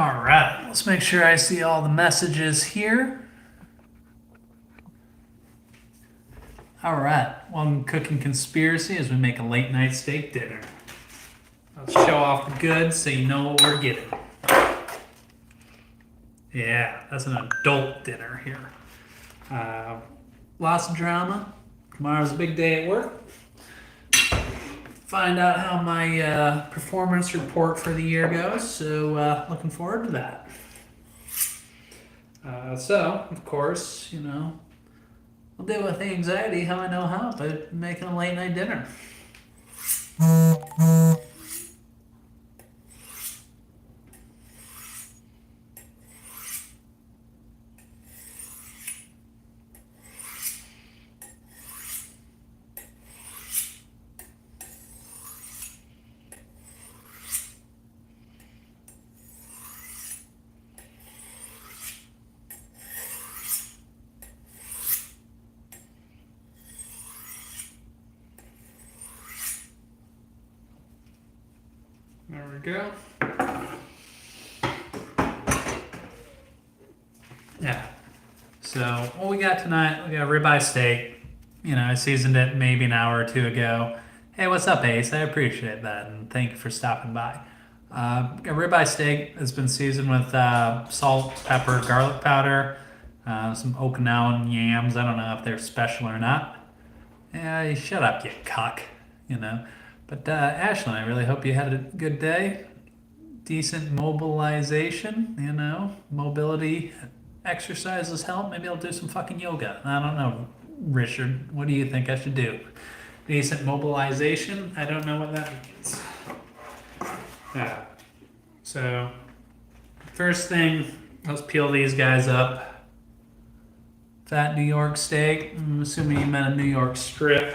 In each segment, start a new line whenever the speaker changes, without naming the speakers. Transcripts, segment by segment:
All right, let's make sure I see all the messages here. All right, one cooking conspiracy as we make a late night steak dinner. Let's show off the goods so you know what we're getting. Yeah, that's an adult dinner here. Lots of drama. Tomorrow's a big day at work. Find out how my performance report for the year goes, so looking forward to that. So, of course, I'll deal with the anxiety how I know how by making a late night dinner. There we go. Yeah. So what we got tonight, we got ribeye steak. I seasoned it maybe an hour or two ago. Hey, what's up, Ace? I appreciate that, and thank you for stopping by. A ribeye steak has been seasoned with salt, pepper, garlic powder, some Okinawan yams. I don't know if they're special or not. Yeah, you shut up, you cuck. But Ashlyn, I really hope you had a good day. Decent mobilization, mobility exercises help. Maybe I'll do some fucking yoga. I don't know, Richard. What do you think I should do? Decent mobilization? I don't know what that means. Yeah. So, first thing, let's peel these guys up. Fat New York steak. I'm assuming you meant a New York strip.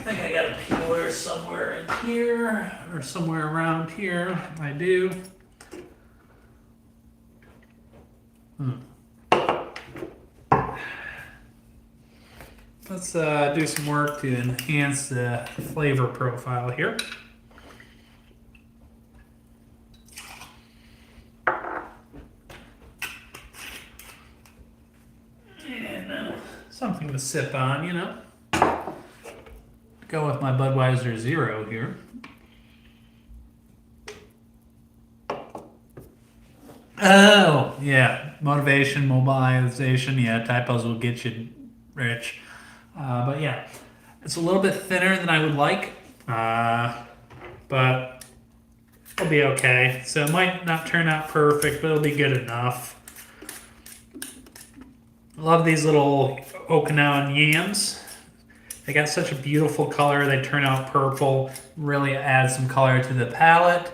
I think I got a peeler somewhere in here, or somewhere around here. I do. Let's do some work to enhance the flavor profile here. And something to sip on, Go with my Budweiser Zero here. Oh, yeah. Motivation, mobilization. Yeah, typos will get you rich. But yeah, it's a little bit thinner than I would like. But it'll be okay. So it might not turn out perfect, but it'll be good enough. I love these little Okinawan yams. They got such a beautiful color. They turn out purple. Really add some color to the palette.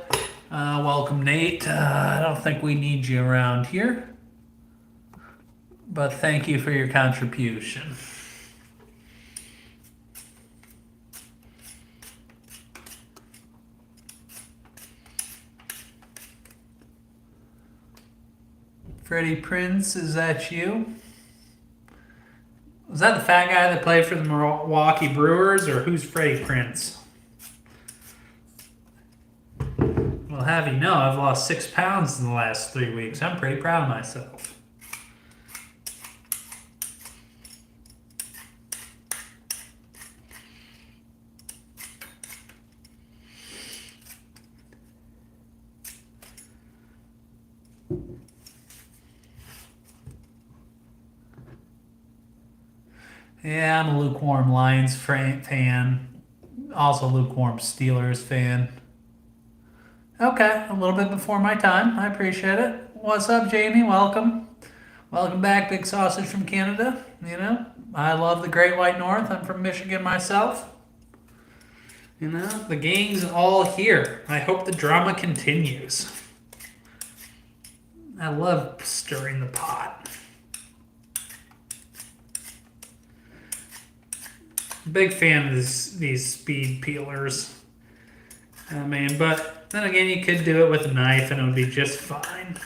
Welcome, Nate. I don't think we need you around here. But thank you for your contribution. Freddie Prince, is that you? Was that the fat guy that played for the Milwaukee Brewers, or who's Freddie Prince? Well, have you know, I've lost 6 pounds in the last 3 weeks. I'm pretty proud of myself. Yeah, I'm a lukewarm Lions fan. Also lukewarm Steelers fan. Okay, a little bit before my time. I appreciate it. What's up, Jamie? Welcome. Welcome back, Big Sausage from Canada. I love the Great White North. I'm from Michigan myself. The gang's all here. I hope the drama continues. I love stirring the pot. Big fan of these speed peelers. But then again, you could do it with a knife and it would be just fine.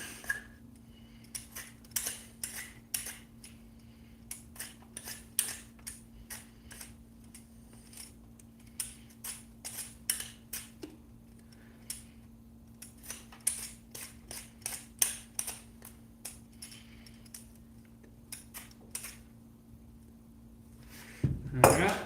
All right.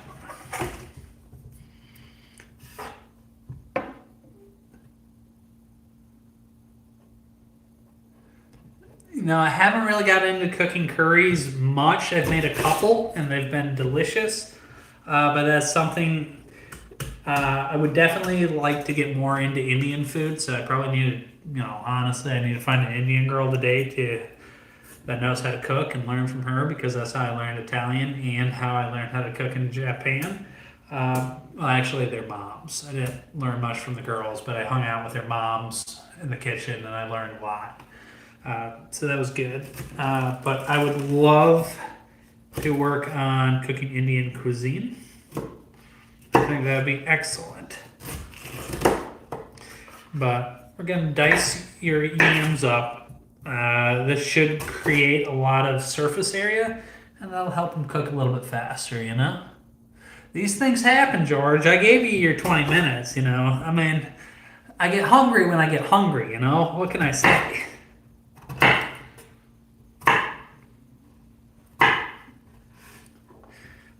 I haven't really got into cooking curries much. I've made a couple, and they've been delicious. But that's something I would definitely like to get more into Indian food. So I probably need to, honestly, I need to find an Indian girl today that knows how to cook and learn from her because that's how I learned Italian and how I learned how to cook in Japan. Well, actually, their moms. I didn't learn much from the girls, but I hung out with their moms in the kitchen and I learned a lot. So that was good. But I would love to work on cooking Indian cuisine. I think that would be excellent. But we're going to dice your yams up. This should create a lot of surface area, and that'll help them cook a little bit faster. These things happen, George. I gave you your 20 minutes, I mean, I get hungry when I get hungry, What can I say?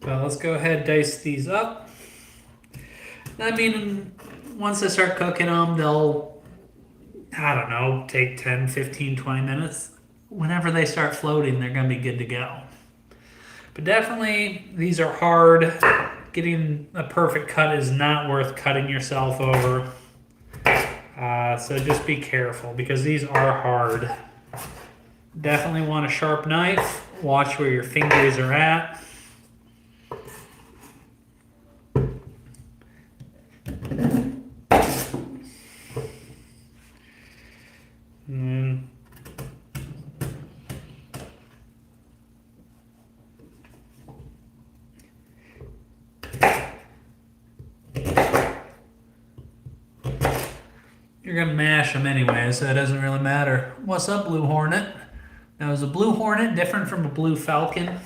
Well, let's go ahead and dice these up. I mean, once I start cooking them, they'll, I don't know, take 10, 15, 20 minutes. Whenever they start floating, they're going to be good to go. But definitely, these are hard. Getting a perfect cut is not worth cutting yourself over. So just be careful because these are hard. Definitely want a sharp knife. Watch where your fingers are at. You're going to mash them anyway, so it doesn't really matter. What's up, Blue Hornet? Now, is a Blue Hornet different from a Blue Falcon?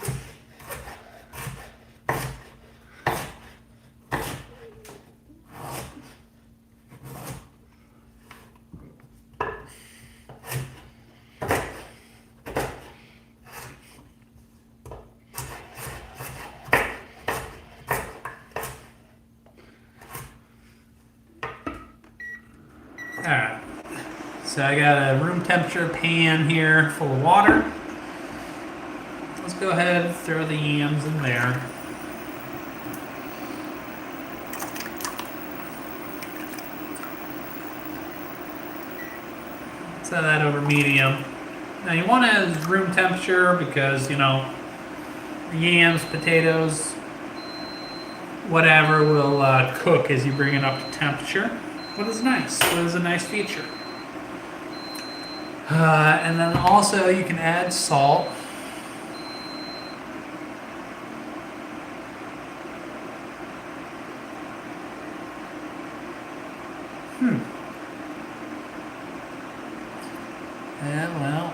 Alright, so I got a room temperature pan here full of water. Let's go ahead and throw the yams in there. Set that over medium. Now you want it as room temperature because, yams, potatoes, whatever will cook as you bring it up to temperature. What is nice? What is a nice feature? And then also you can add salt. Yeah, well,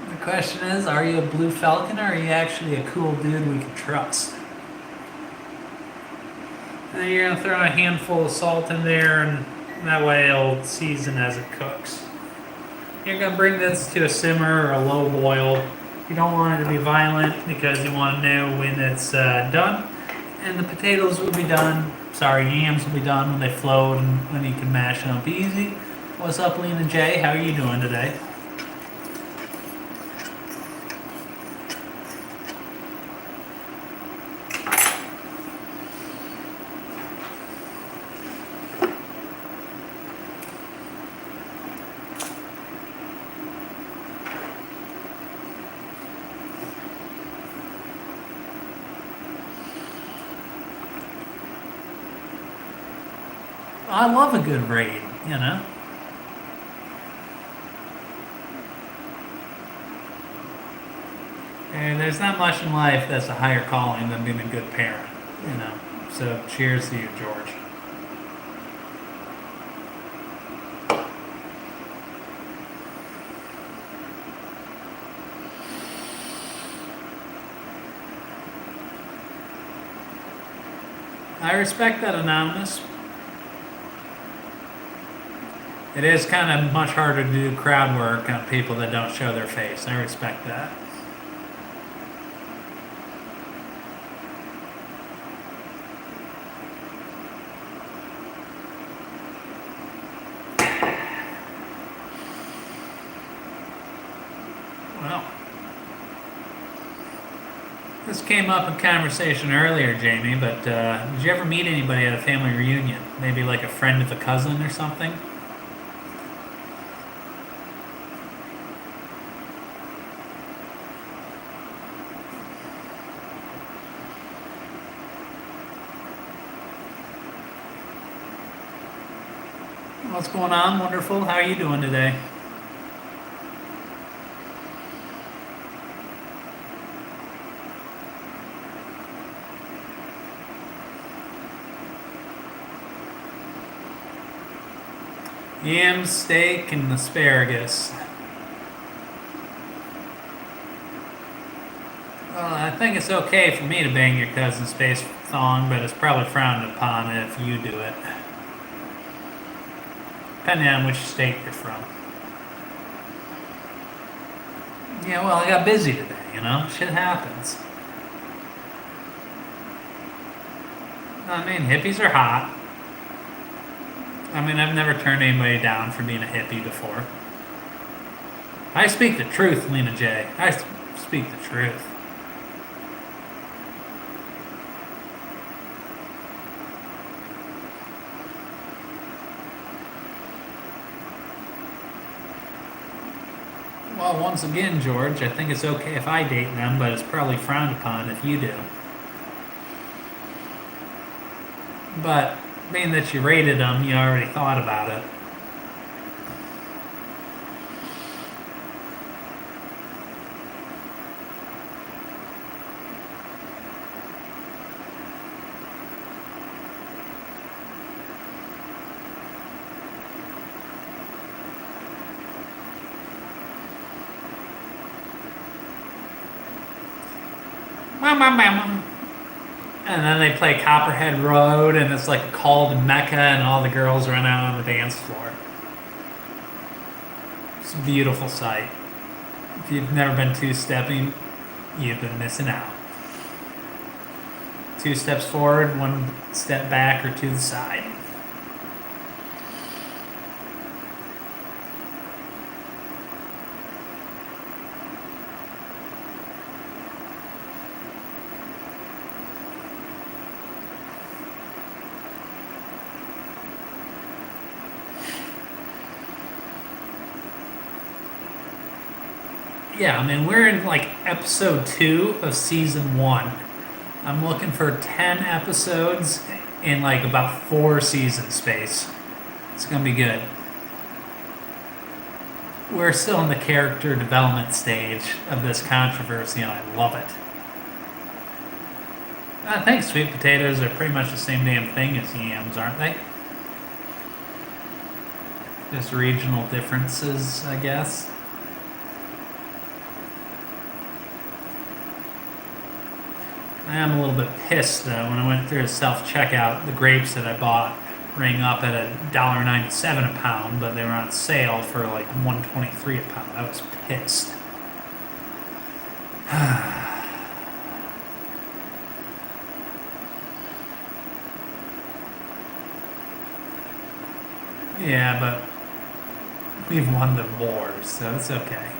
the question is, are you a Blue Falcon or are you actually a cool dude we can trust? And you're going to throw a handful of salt in there, and that way it'll season as it cooks. You're going to bring this to a simmer or a low boil. You don't want it to be violent because you want to know when it's done. And the potatoes will be done. Yams will be done when they float and when you can mash them up easy. What's up, Lena J? How are you doing today? I love a good raid, And there's not much in life that's a higher calling than being a good parent, So cheers to you, George. I respect that, Anonymous. It is kind of much harder to do crowd work on people that don't show their face. I respect that. This came up in conversation earlier, Jamie, but did you ever meet anybody at a family reunion? Maybe like a friend of a cousin or something? What's going on? Wonderful. How are you doing today? Yams, steak, and asparagus. Well, I think it's okay for me to bang your cousin's face thong, but it's probably frowned upon if you do it. Depending on which state you're from. Yeah, well, I got busy today, you know? Shit happens. I mean, hippies are hot. I mean, I've never turned anybody down for being a hippie before. I speak the truth, Lena J. I speak the truth. Well, once again, George, I think it's okay if I date them, but it's probably frowned upon if you do. But being that you rated them, you already thought about it. And then they play Copperhead Road, and it's like a call to Mecca, and all the girls run out on the dance floor. It's a beautiful sight. If you've never been two-stepping, you've been missing out. 2 steps forward, 1 step back, or to the side. Yeah, I mean, we're in like episode 2 of season 1. I'm looking for 10 episodes in like about 4 season space. It's gonna be good. We're still in the character development stage of this controversy, and I love it. I think sweet potatoes are pretty much the same damn thing as yams, aren't they? Just regional differences, I guess. I am a little bit pissed though. When I went through a self-checkout, the grapes that I bought rang up at $1.97 a pound, but they were on sale for like $1.23 a pound. I was pissed. Yeah, but we've won the wars, so it's okay.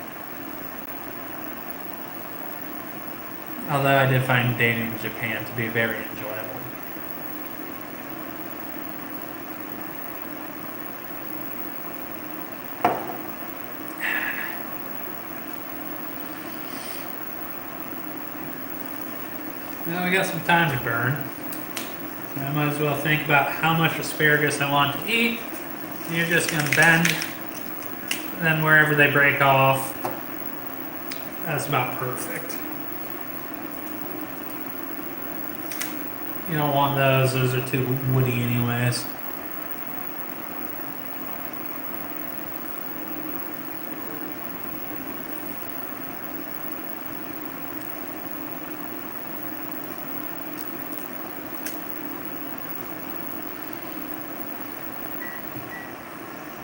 Although I did find dating in Japan to be very enjoyable. Well, we got some time to burn. So I might as well think about how much asparagus I want to eat. You're just going to bend. And then wherever they break off, that's about perfect. You don't want those are too woody anyways.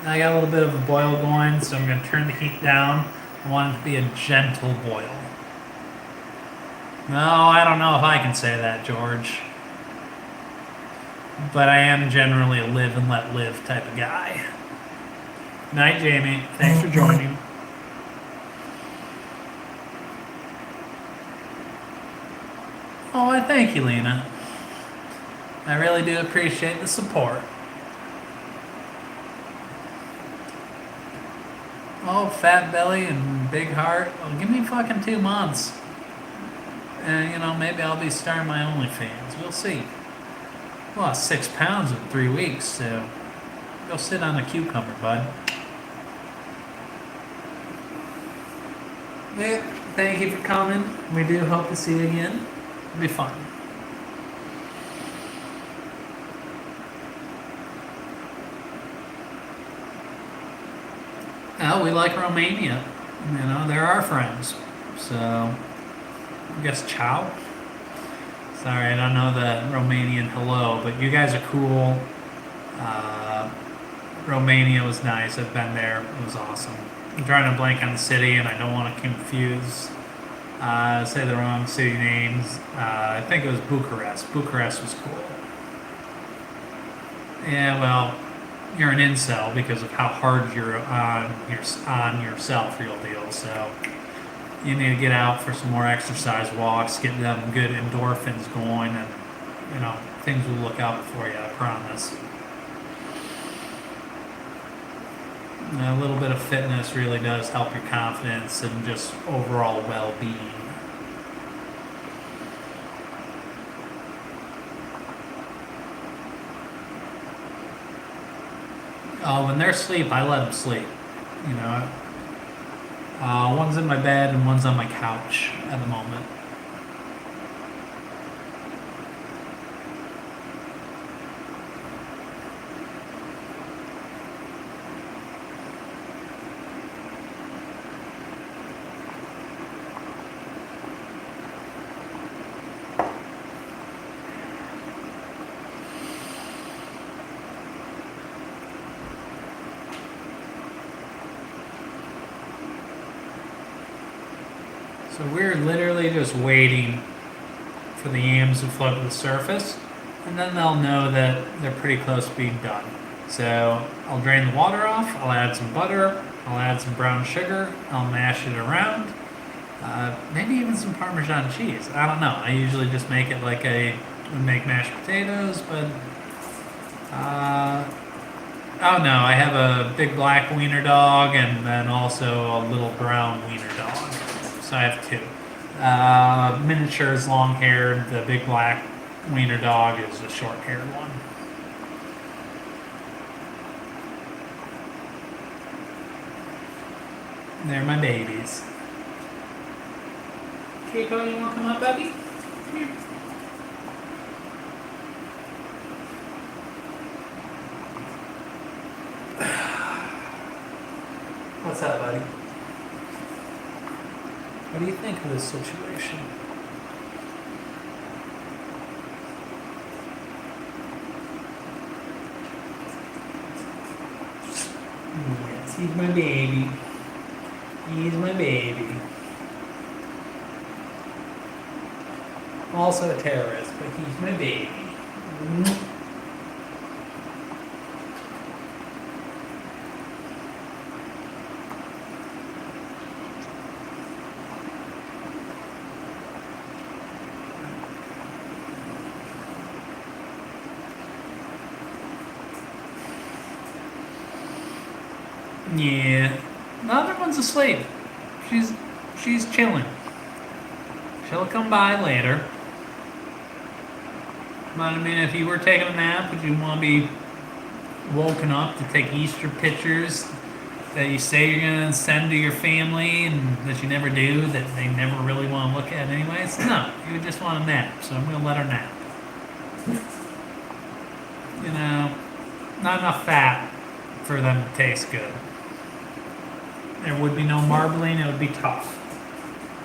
I got a little bit of a boil going, so I'm going to turn the heat down. I want it to be a gentle boil. No, I don't know if I can say that, George. But I am generally a live and let live type of guy. Night, Jamie. Thanks for joining. Oh, I thank you, Lena. I really do appreciate the support. Oh, fat belly and big heart. Well, give me fucking 2 months. And, maybe I'll be starting my OnlyFans. We'll see. I lost 6 pounds in 3 weeks, so go sit on a cucumber, bud. Yeah, thank you for coming. We do hope to see you again. It'll be fun. Oh, we like Romania. They're our friends. So, I guess ciao. Sorry, I don't know the Romanian hello, but you guys are cool. Romania was nice. I've been there. It was awesome. I'm trying to blank on the city, and I don't want to confuse, say the wrong city names. I think it was Bucharest. Bucharest was cool. Yeah, well, you're an incel because of how hard you're on yourself, real deal. So you need to get out for some more exercise walks, get them good endorphins going, and things will look up for you. I promise. A little bit of fitness really does help your confidence and just overall well-being. Oh, when they're asleep, I let them sleep. One's in my bed and one's on my couch at the moment. So we're literally just waiting for the yams to float to the surface, and then they'll know that they're pretty close to being done. So I'll drain the water off, I'll add some butter, I'll add some brown sugar, I'll mash it around, maybe even some Parmesan cheese. I don't know. I usually just make it like I would make mashed potatoes, but oh no, I have a big black wiener dog and then also a little brown wiener dog. So I have two. Miniature is long-haired. The big black wiener dog is a short-haired one. They're my babies. Keiko, you want to come up, baby? Come here. What's up, buddy? What do you think of this situation? Yes, he's my baby. He's my baby. Also a terrorist, but he's my baby. Yeah, the other one's asleep. She's chilling. She'll come by later. But I mean, if you were taking a nap, would you want to be woken up to take Easter pictures that you say you're gonna send to your family and that you never do, that they never really want to look at anyways? No, you would just want a nap. So I'm gonna let her nap. Not enough fat for them to taste good. There would be no marbling, it would be tough.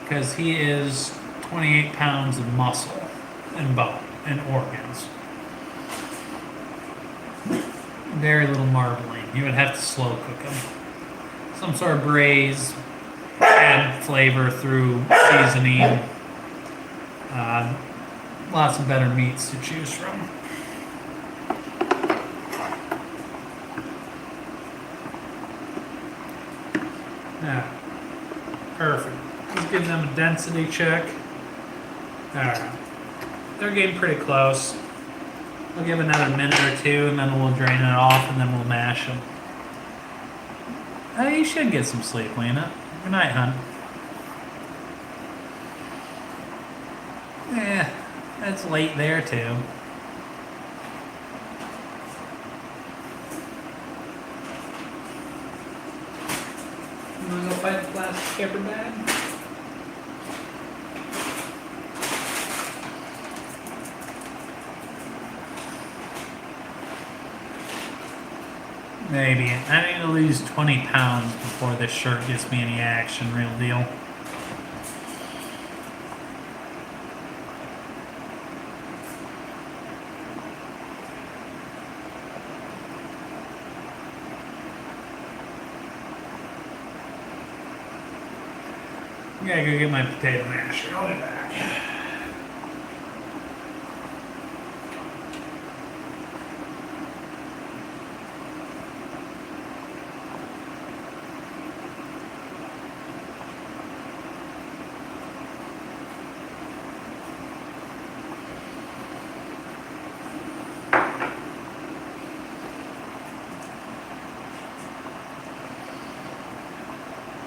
Because he is 28 pounds of muscle and bone and organs. Very little marbling. You would have to slow cook him. Some sort of braise, add flavor through seasoning. Lots of better meats to choose from. Yeah, perfect. Just give them a density check. Alright. they're getting pretty close. We'll give another minute or two, and then we'll drain it off, and then we'll mash them. You should get some sleep, Lena. Good night, hon. Yeah, it's late there, too. You want to go find the plastic paper bag? Maybe. I need to lose 20 pounds before this shirt gets me any action, real deal. I gotta go get my potato masher. I'll be back.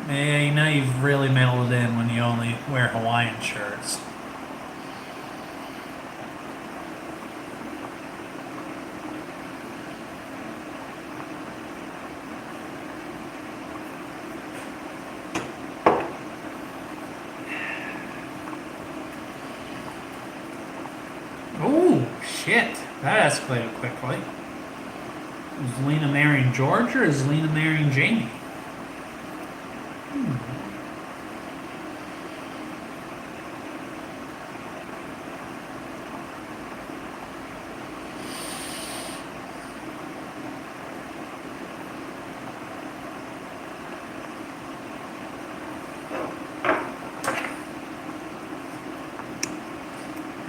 Yeah, you know you've really mailed it in when you only wear Hawaiian shirts. Oh, shit. That escalated quickly. Is Lena marrying George or is Lena marrying Jamie?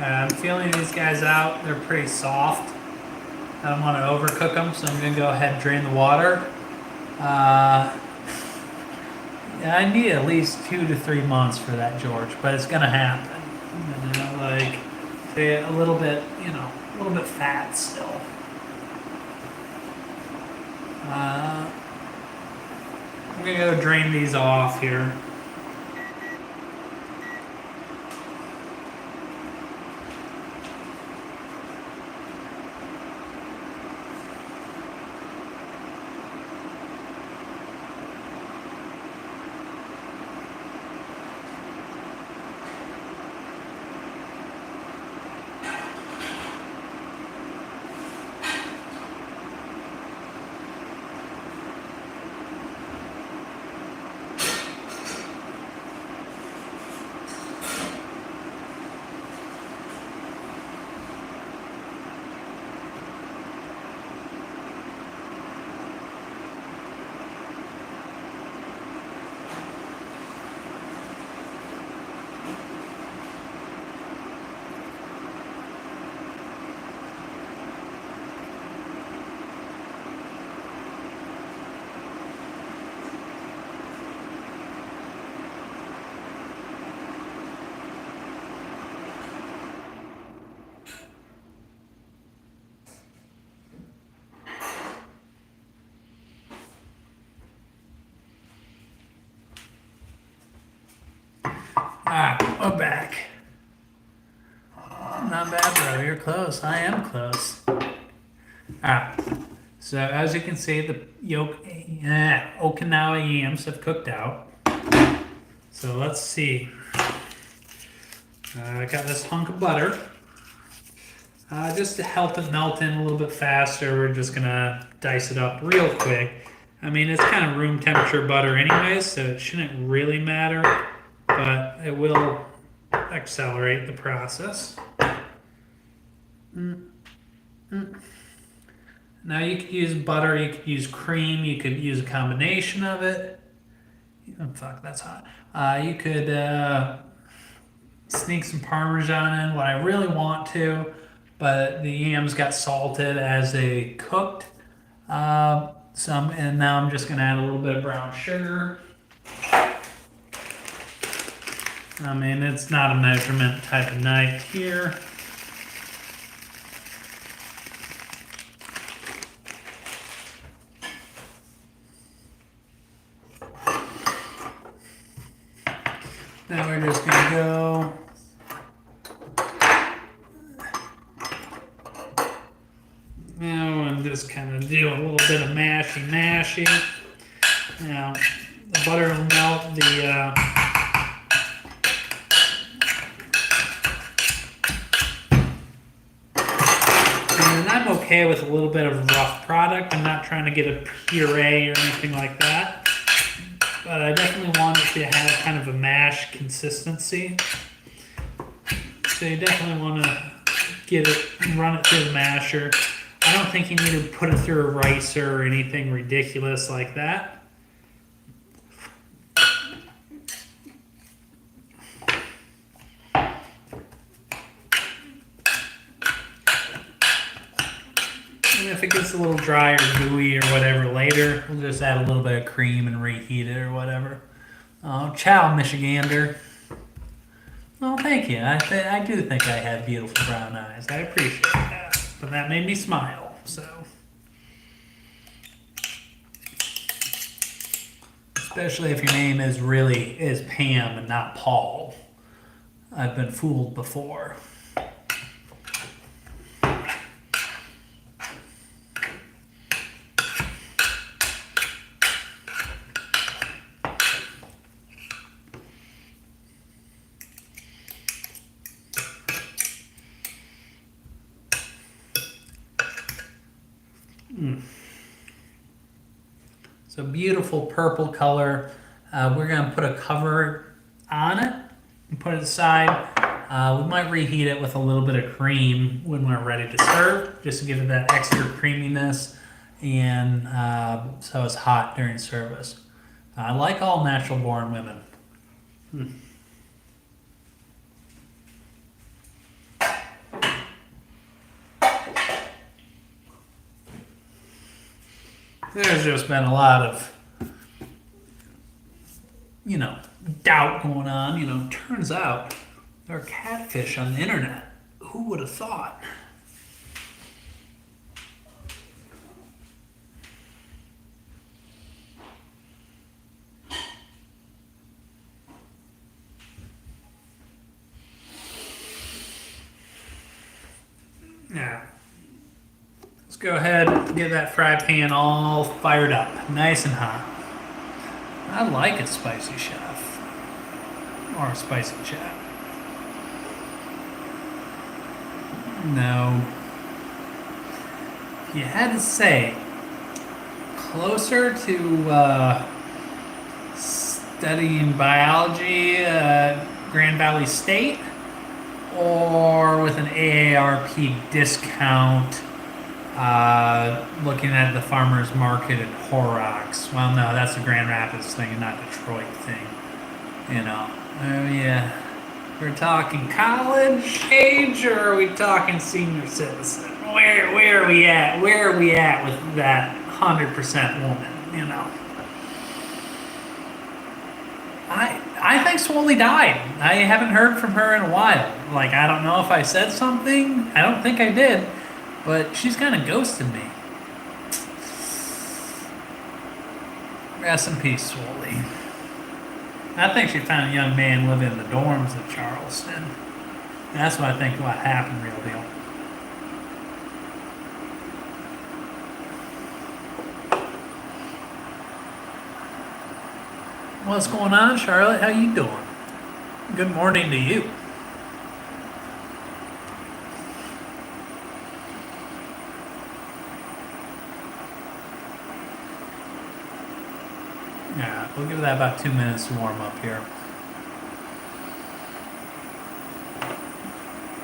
I'm feeling these guys out. They're pretty soft. I don't want to overcook them, so I'm going to go ahead and drain the water. Yeah, I need at least 2 to 3 months for that, George, but it's going to happen. You know, like, a little bit, a little bit fat still. I'm going to go drain these off here. We're back. Not bad, bro. You're close. I am close. Alright. So as you can see, the Okinawa yams have cooked out. So let's see. I got this hunk of butter. Just to help it melt in a little bit faster, we're just gonna dice it up real quick. I mean, it's kind of room temperature butter anyways, so it shouldn't really matter, but it will accelerate the process. Now you could use butter, you could use cream, you could use a combination of it. Oh, fuck, that's hot. You could sneak some Parmesan in, what I really want to, but the yams got salted as they cooked. And now I'm just gonna add a little bit of brown sugar. I mean, it's not a measurement type of night here. Now we're just gonna go now and just kind of do a little bit of mashy. Now the butter will melt. And I'm okay with a little bit of rough product. I'm not trying to get a puree or anything like that. But I definitely want it to have kind of a mash consistency. So you definitely want to run it through the masher. I don't think you need to put it through a ricer or anything ridiculous like that. And if it gets a little dry or gooey or whatever later, we'll just add a little bit of cream and reheat it or whatever. Oh, ciao, Michigander. Oh, thank you. I do think I have beautiful brown eyes. I appreciate that. But that made me smile, so. Especially if your name is Pam and not Paul. I've been fooled before. It's a beautiful purple color. We're going to put a cover on it and put it aside. We might reheat it with a little bit of cream when we're ready to serve, just to give it that extra creaminess and so it's hot during service. I like all natural born women. There's just been a lot of, doubt going on. Turns out there are catfish on the internet. Who would have thought? Yeah. Let's go ahead and get that fry pan all fired up, nice and hot. I like it spicy, chef. Or a spicy chat. No. You had to say, closer to studying biology at Grand Valley State, or with an AARP discount, looking at the farmer's market in Horrocks. Well, no, that's a Grand Rapids thing and not Detroit thing. Oh yeah. We're talking college age, or are we talking senior citizen? Where are we at? Where are we at with that 100% woman? I think Swoley died. I haven't heard from her in a while. I don't know if I said something. I don't think I did. But she's kind of ghosted me. Rest in peace, Swoley. I think she found a young man living in the dorms of Charleston. That's what I think what happened, real deal. What's going on, Charlotte? How you doing? Good morning to you. Yeah, we'll give that about 2 minutes to warm up here.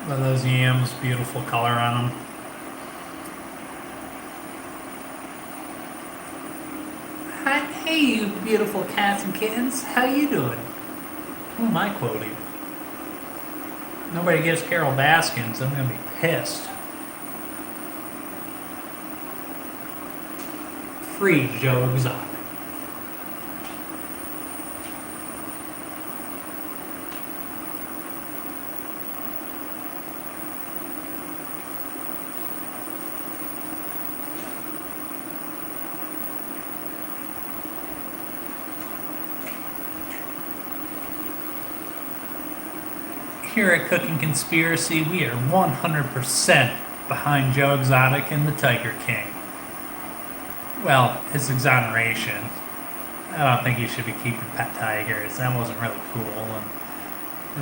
Look at those yams, beautiful color on them. Hey, you beautiful cats and kittens. How you doing? Who am I quoting? Nobody gets Carol Baskins. I'm going to be pissed. Free Joe Exotic. here at Cooking Conspiracy, we are 100% behind Joe Exotic and the Tiger King. Well, his exoneration. I don't think he should be keeping pet tigers. That wasn't really cool. And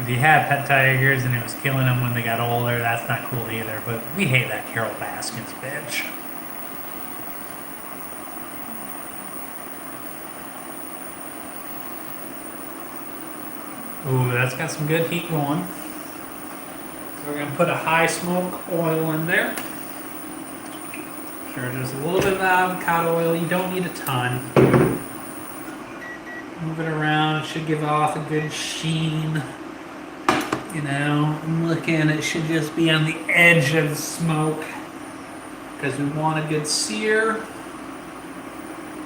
if he had pet tigers and he was killing them when they got older, that's not cool either. But we hate that Carol Baskins bitch. Ooh, that's got some good heat going. So we're going to put a high smoke oil in there. Sure, just a little bit of avocado oil. You don't need a ton. Move it around. It should give off a good sheen. You know, I'm looking. It should just be on the edge of the smoke because we want a good sear.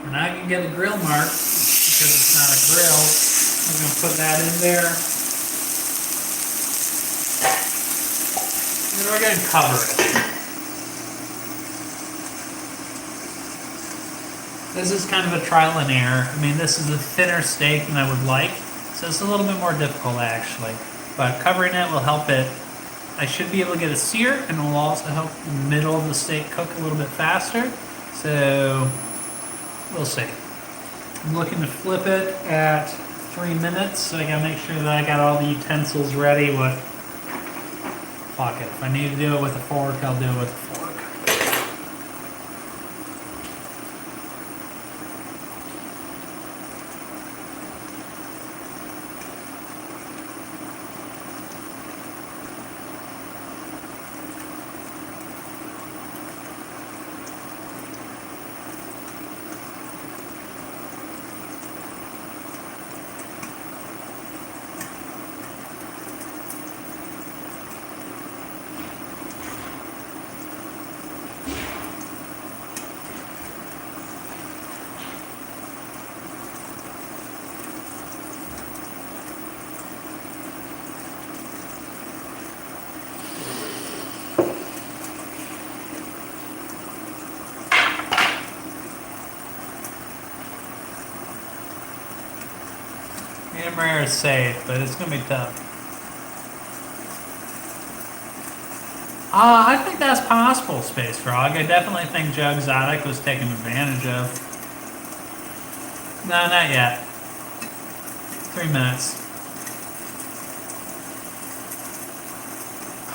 We're not going to get a grill mark because it's not a grill. We're going to put that in there. And we're going to cover it. This is kind of a trial and error. I mean, this is a thinner steak than I would like, so it's a little bit more difficult actually. But covering it will help it. I should be able to get a sear, and it will also help the middle of the steak cook a little bit faster. So we'll see. I'm looking to flip it at 3 minutes, so I gotta make sure that I got all the utensils ready. Fuck it. If I need to do it with a fork, I'll do it with a fork. Medium rare is safe, but it's going to be tough. I think that's possible, Space Frog. I definitely think Joe Exotic was taken advantage of. No, not yet. 3 minutes.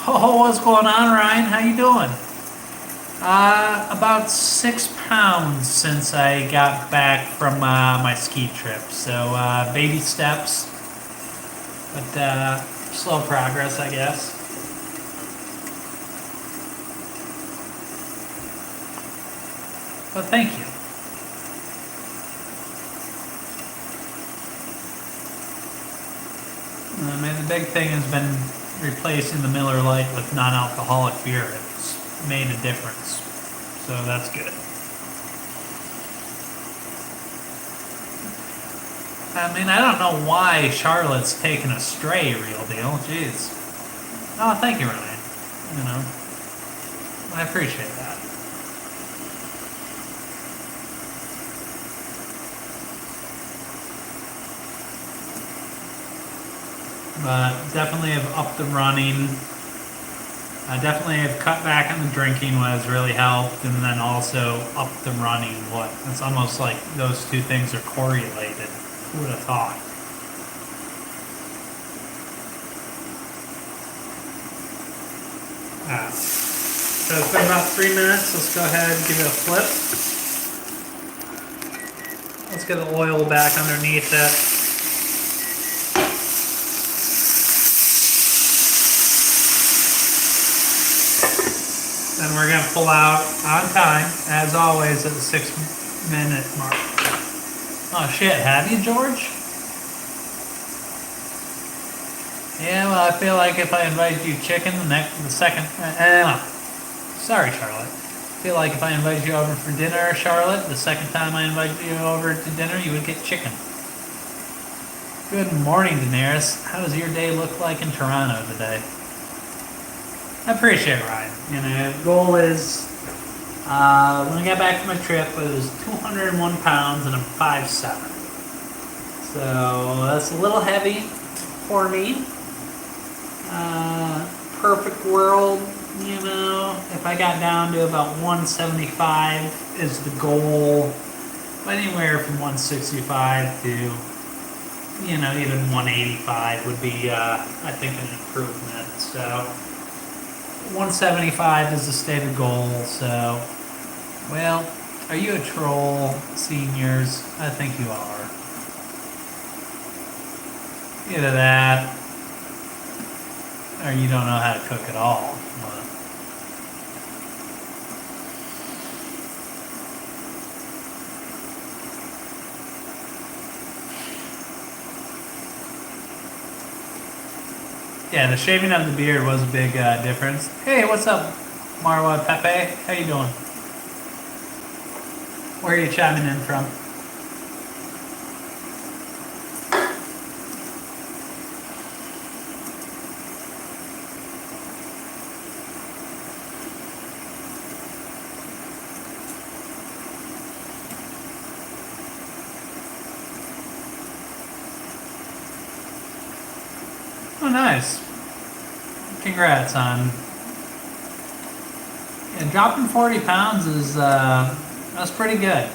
Oh, what's going on, Ryan? How you doing? About 6 pounds since I got back from my ski trip. So baby steps, but slow progress, I guess. But thank you. I mean, the big thing has been replacing the Miller Lite with non-alcoholic beer. It's made a difference, so that's good. I mean, I don't know why Charlotte's taken a stray, real deal. Jeez. Oh, thank you, Ryan. You know, I appreciate that. But definitely have upped the running. I definitely have cut back on the drinking, what has really helped, and then also upped the running. It's almost like those two things are correlated. Who would have thought? So it's been about 3 minutes. Let's go ahead and give it a flip. Let's get the oil back underneath it. Then we're going to pull out on time, as always, at the 6 minute mark. Oh shit, have you, George? Yeah, well, I feel like if I invited you chicken the second... sorry, Charlotte. I feel like if I invited you over for dinner, Charlotte, the second time I invited you over to dinner, you would get chicken. Good morning, Daenerys. How does your day look like in Toronto today? I appreciate it, Ryan. You know, the goal is, when I got back from my trip, it was 201 pounds and I'm 5'7". So that's a little heavy for me. Perfect world, you know, if I got down to about 175 is the goal. Anywhere from 165 to, you know, even 185 would be, I think, an improvement. So 175 is the stated goal. So, well, are you a troll, seniors? I think you are. Either that, or you don't know how to cook at all. But yeah, the shaving of the beard was a big difference. Hey, what's up, Marwa Pepe? How you doing? Where are you chiming in from? Oh, nice. Congrats on. Yeah, dropping 40 pounds is, that's pretty good.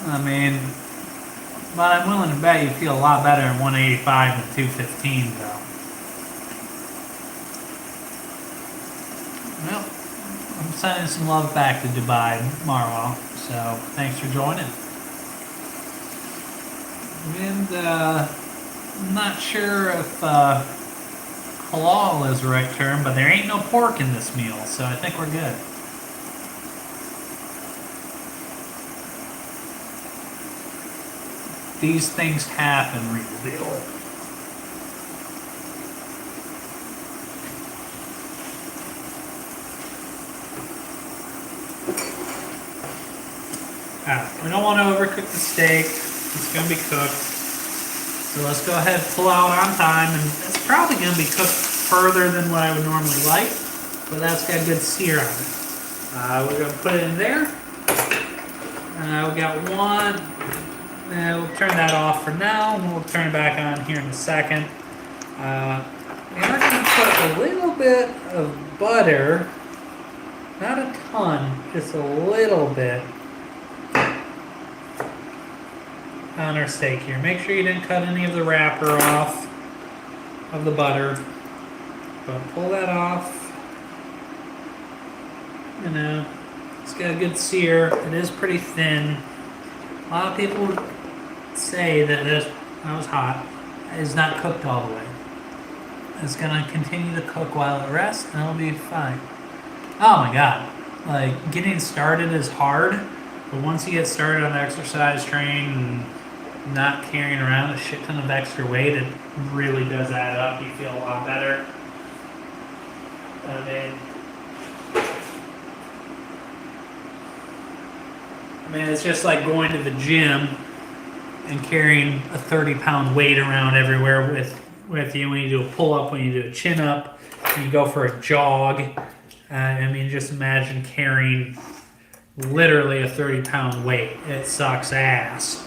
I mean, but I'm willing to bet you feel a lot better at 185 than 215, though. Well, I'm sending some love back to Dubai, Marwa, so thanks for joining. And I'm not sure if halal is the right term, but there ain't no pork in this meal, so I think we're good. These things happen, real deal. We don't want to overcook the steak. It's going to be cooked. So let's go ahead and pull out on time. And it's probably going to be cooked further than what I would normally like. But that's got a good sear on it. We're going to put it in there. We got one. We'll turn that off for now. We'll turn it back on here in a second. We are going to put a little bit of butter. Not a ton, just a little bit on our steak here. Make sure you didn't cut any of the wrapper off of the butter. But pull that off. You know, it's got a good sear. It is pretty thin. A lot of people say that that was hot. It's not cooked all the way. It's gonna continue to cook while it rests, and it'll be fine. Oh my god. Like, getting started is hard, but once you get started on the exercise train and not carrying around a shit ton of extra weight, it really does add up. You feel a lot better. I mean, it's just like going to the gym and carrying a 30-pound weight around everywhere with you when you do a pull-up, when you do a chin-up, when you go for a jog. I mean, just imagine carrying literally a 30-pound weight. It sucks ass.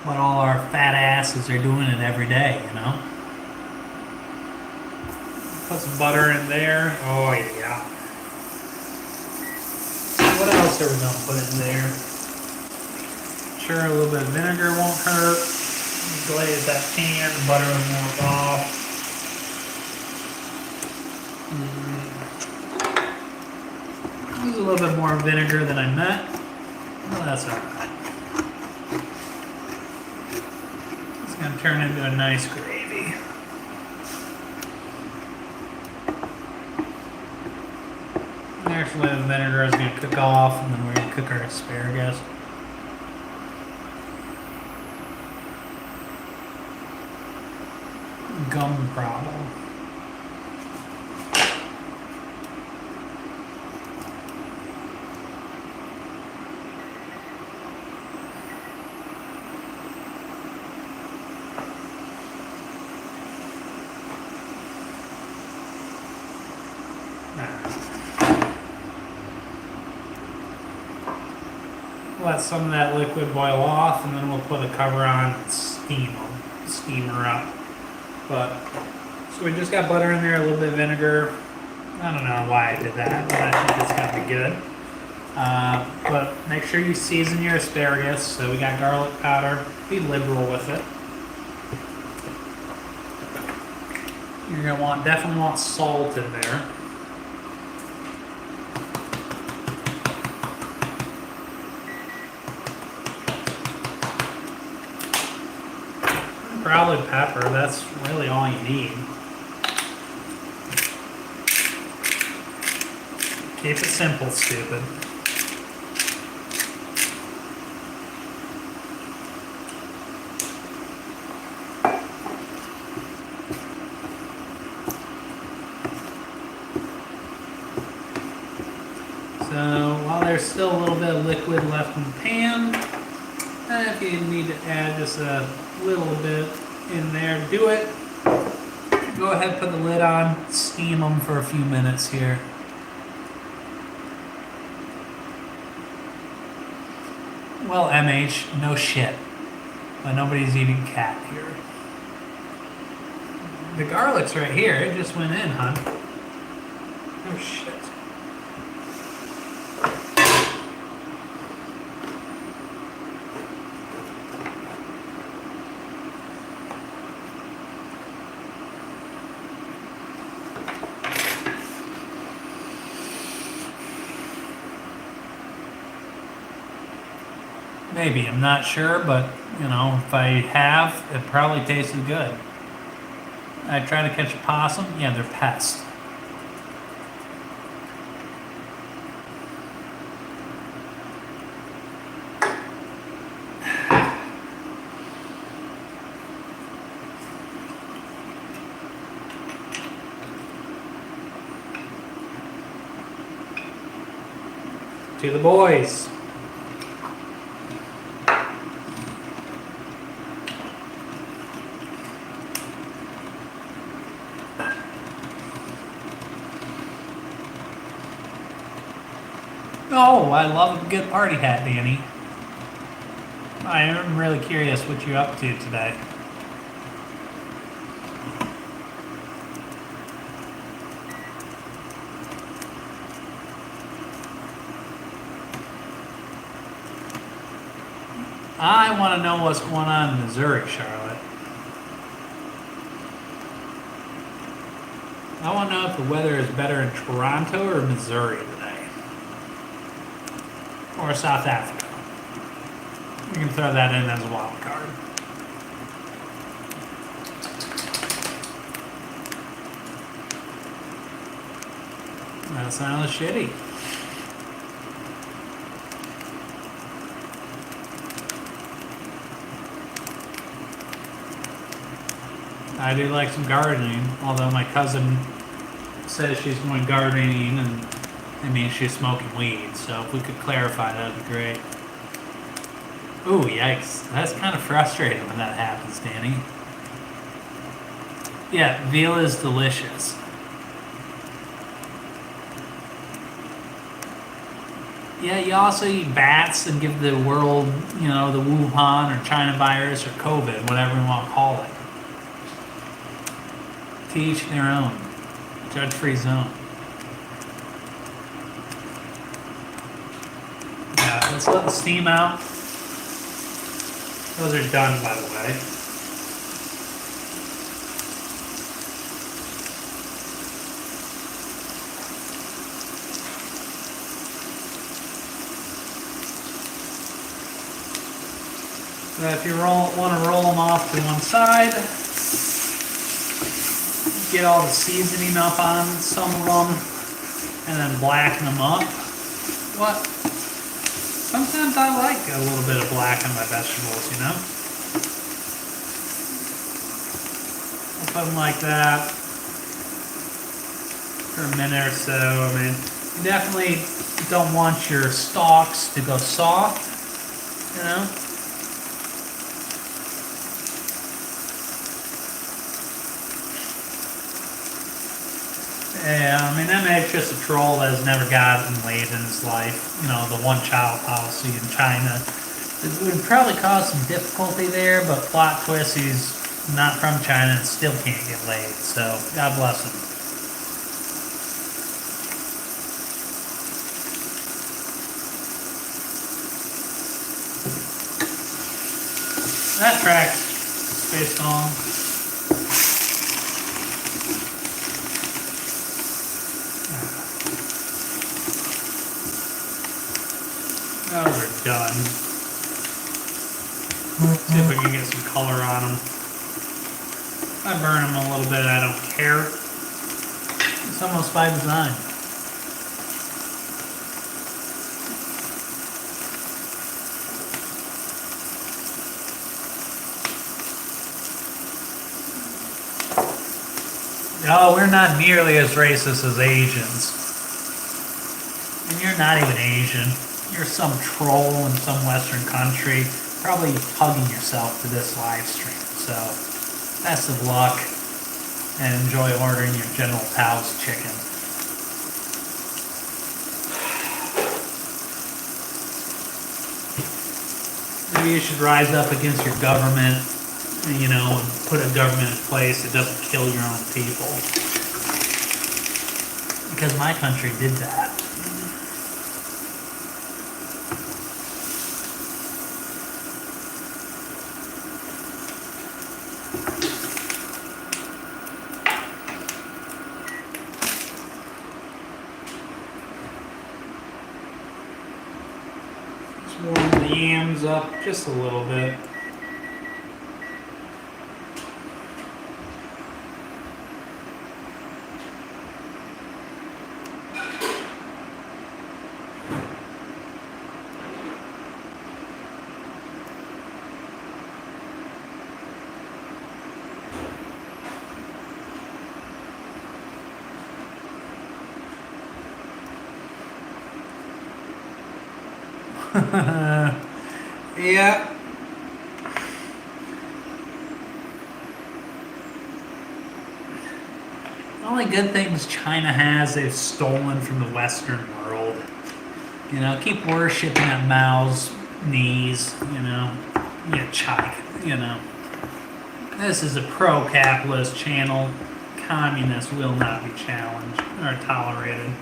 But all our fat asses are doing it every day, you know? Put some butter in there. Oh, yeah. What else are we going to put in there? Sure, a little bit of vinegar won't hurt. Glaze that pan, the butter will melt off. Use a little bit more vinegar than I meant. Well, that's alright. It's going to turn into a nice gravy. Actually, the vinegar is going to cook off, and then we're going to cook our asparagus. Gum problem. Let some of that liquid boil off, and then we'll put a cover on and steam her up. But so we just got butter in there, a little bit of vinegar. I don't know why I did that, but I think it's gonna be good. But make sure you season your asparagus. So we got garlic powder. Be liberal with it. You're gonna definitely want salt in there. Probably pepper. That's really all you need. Keep it simple, stupid. So while there's still a little bit of liquid left in the pan, if you need to add just a little bit in there, do it. Go ahead, put the lid on, steam them for a few minutes here. Well, MH, no shit. But nobody's eating cat here. The garlic's right here. It just went in, huh? Oh shit. Maybe, I'm not sure, but you know, if I have, it probably tasted good. I try to catch a possum, yeah, they're pests. To the boys. Oh, I love a good party hat, Danny. I am really curious what you're up to today. I want to know what's going on in Missouri, Charlotte. I want to know if the weather is better in Toronto or Missouri today. Or South Africa. We can throw that in as a wild card. That sounds shitty. I do like some gardening, although my cousin says she's going gardening and it means she's smoking weed, so if we could clarify, that would be great. Ooh, yikes. That's kind of frustrating when that happens, Danny. Yeah, veal is delicious. Yeah, you also eat bats and give the world, you know, the Wuhan or China virus or COVID, whatever you want to call it. To each their own. Judge-free zone. Yeah, let's let the steam out. Those are done, by the way. So if you want to roll them off to one side, get all the seasoning up on some of them, and then blacken them up. What? Sometimes I like a little bit of black on my vegetables, you know? I'll put them like that for a minute or so. I mean, you definitely don't want your stalks to go soft, you know? Yeah, I mean, that man's just a troll that has never gotten laid in his life. You know, the one-child policy in China. It would probably cause some difficulty there, but plot twist, he's not from China and still can't get laid. So God bless them. That tracks Space Song. Those are done. See if we can get some color on them. If I burn them a little bit, I don't care. It's almost by design. Oh, we're not nearly as racist as Asians. And you're not even Asian. You're some troll in some Western country, probably hugging yourself to this live stream. So, best of luck, and enjoy ordering your General Tao's chicken. Maybe you should rise up against your government, you know, and put a government in place that doesn't kill your own people. Because my country did that. Let's warm the yams up just a little bit. Yeah. The only good things China has, they've stolen from the Western world. You know, keep worshipping at Mao's knees, you know. Yeah, Chai, you know. This is a pro-capitalist channel. Communists will not be challenged or tolerated.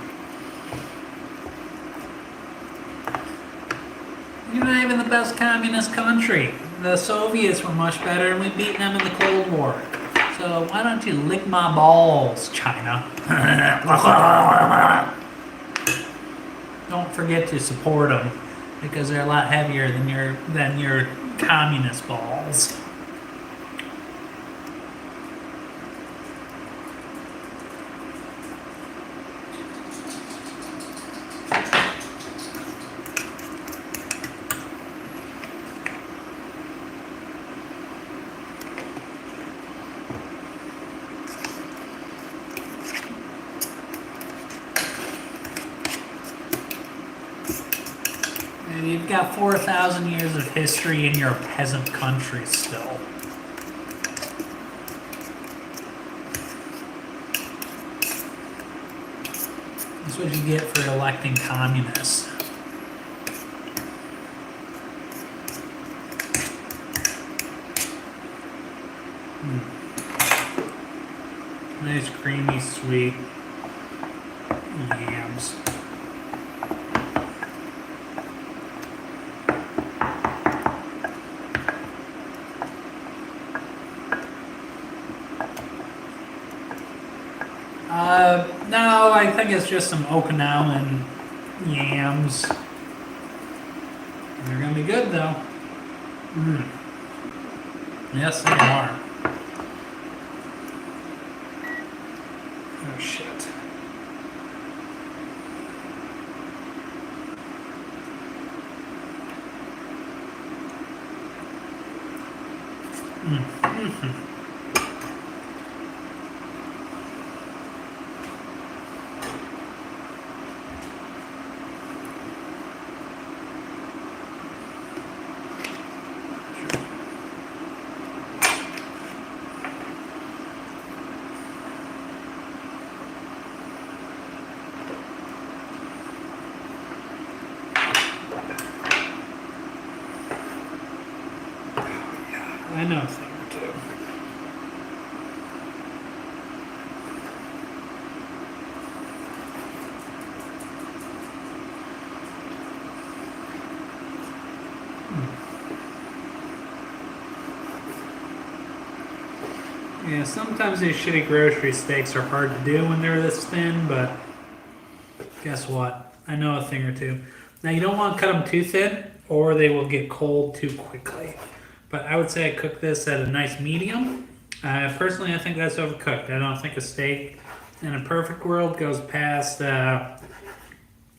You're not even the best communist country. The Soviets were much better and we beat them in the Cold War. So why don't you lick my balls, China? Don't forget to support them because they're a lot heavier than your communist balls. You've got 4,000 years of history in your peasant country still. That's what you get for electing communists. Nice creamy, sweet yams. No, I think it's just some Okinawan yams. They're gonna be good though. Yes, they are. Oh shit. I know a thing or two. Yeah, sometimes these shitty grocery steaks are hard to do when they're this thin, but guess what? I know a thing or two. Now, you don't want to cut them too thin, or they will get cold too quickly. But I would say I cook this at a nice medium. Personally, I think that's overcooked. I don't think a steak in a perfect world goes past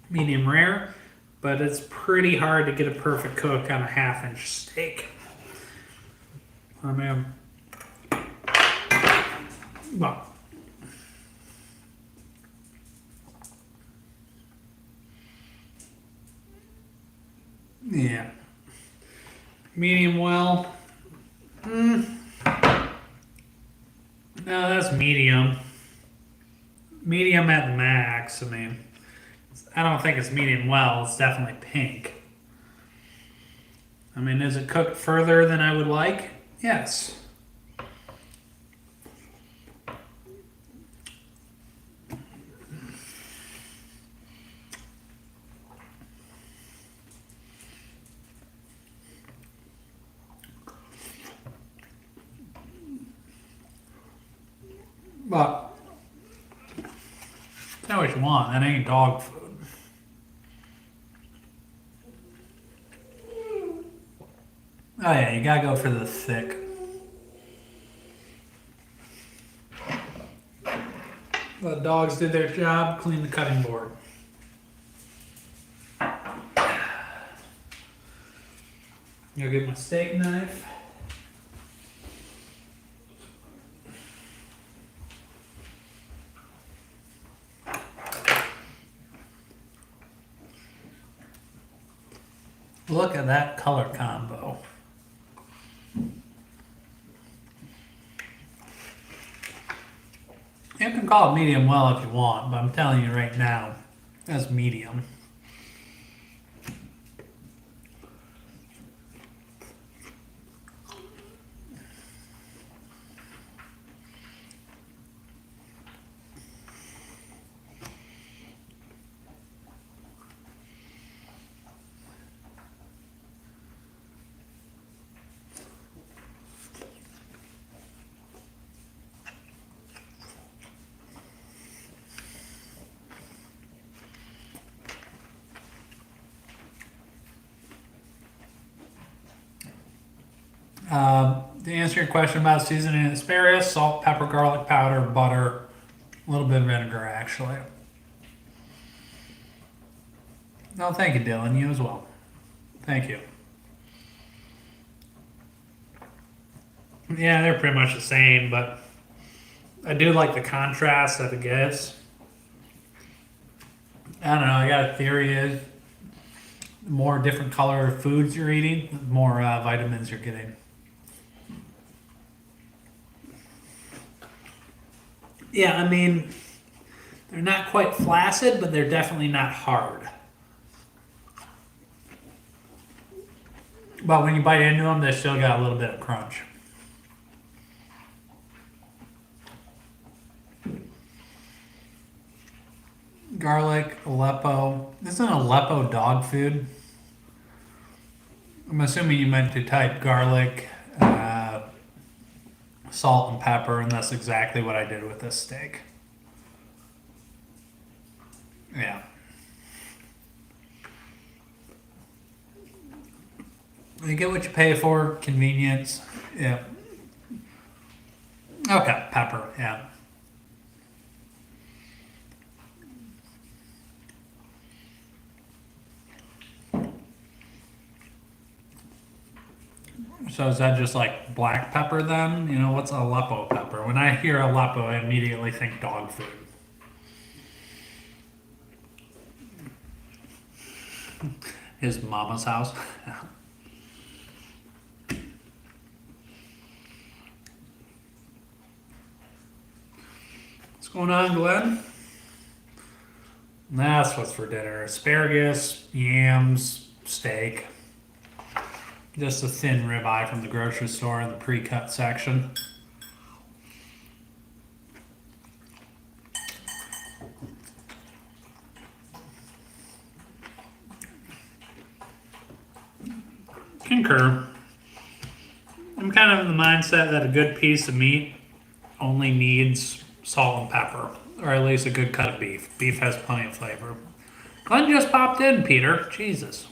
medium rare, but it's pretty hard to get a perfect cook on a half-inch steak. I mean, well, yeah, medium well. No, that's medium. Medium at max. I mean, I don't think it's medium well. It's definitely pink. I mean, is it cooked further than I would like? Yes. But tell what you want. That ain't dog food. Oh yeah, you gotta go for the thick. The dogs did their job. Clean the cutting board. Go get my steak knife. Look at that color combo. You can call it medium well if you want, but I'm telling you right now, that's medium. To answer your question about seasoning asparagus, salt, pepper, garlic powder, butter, a little bit of vinegar actually. No, thank you, Dylan. You as well. Thank you. Yeah, they're pretty much the same, but I do like the contrast that it gives. I don't know. I got a theory is the more different color foods you're eating, the more vitamins you're getting. Yeah, I mean, they're not quite flaccid, but they're definitely not hard. But when you bite into them, they still got a little bit of crunch. Garlic, Aleppo. Isn't Aleppo dog food? I'm assuming you meant to type garlic, salt, and pepper, and that's exactly what I did with this steak. Yeah. You get what you pay for, convenience. Yeah. Okay, pepper, yeah. So is that just like black pepper then? You know, what's Aleppo pepper? When I hear Aleppo, I immediately think dog food. His mama's house. What's going on, Glenn? That's what's for dinner. Asparagus, yams, steak. Just a thin ribeye from the grocery store in the pre-cut section. Concur. I'm kind of in the mindset that a good piece of meat only needs salt and pepper, or at least a good cut of beef. Beef has plenty of flavor. Glenn just popped in, Peter. Jesus.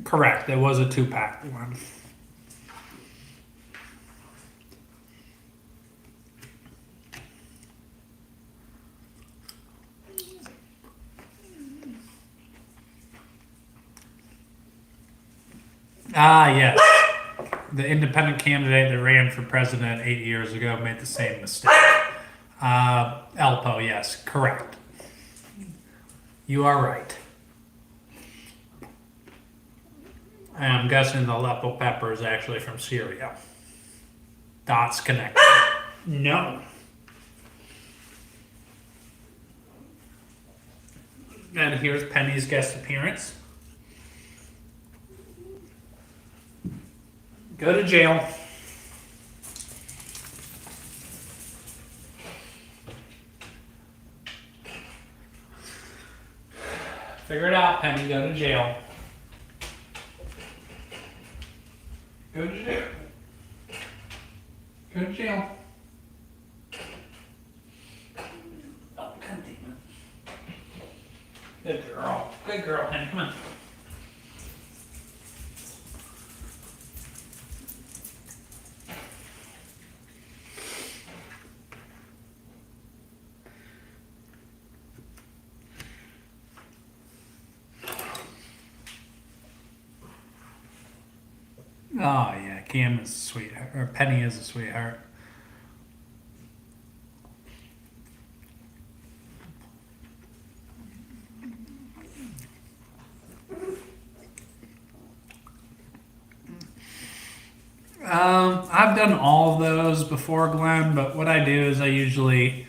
Correct. It was a 2-pack one. Ah, yes. The independent candidate that ran for president 8 years ago made the same mistake. Elpo, yes, correct. You are right. And I'm guessing the Aleppo pepper is actually from Syria. Dots connected. No. And here's Penny's guest appearance. Go to jail. Figure it out, Penny. Go to jail. Go to jail. Go to jail. Oh, God damn it. Good girl. Good girl, Penny. Come on. Oh yeah, Cam is a sweetheart, or Penny is a sweetheart. I've done all of those before, Glenn, but what I do is I usually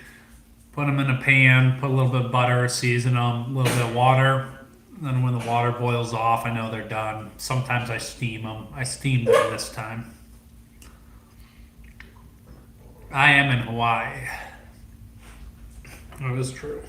put them in a pan, put a little bit of butter, season them, a little bit of water. Then when the water boils off, I know they're done. Sometimes I steam them. I steamed them this time. I am in Hawaii. That is true.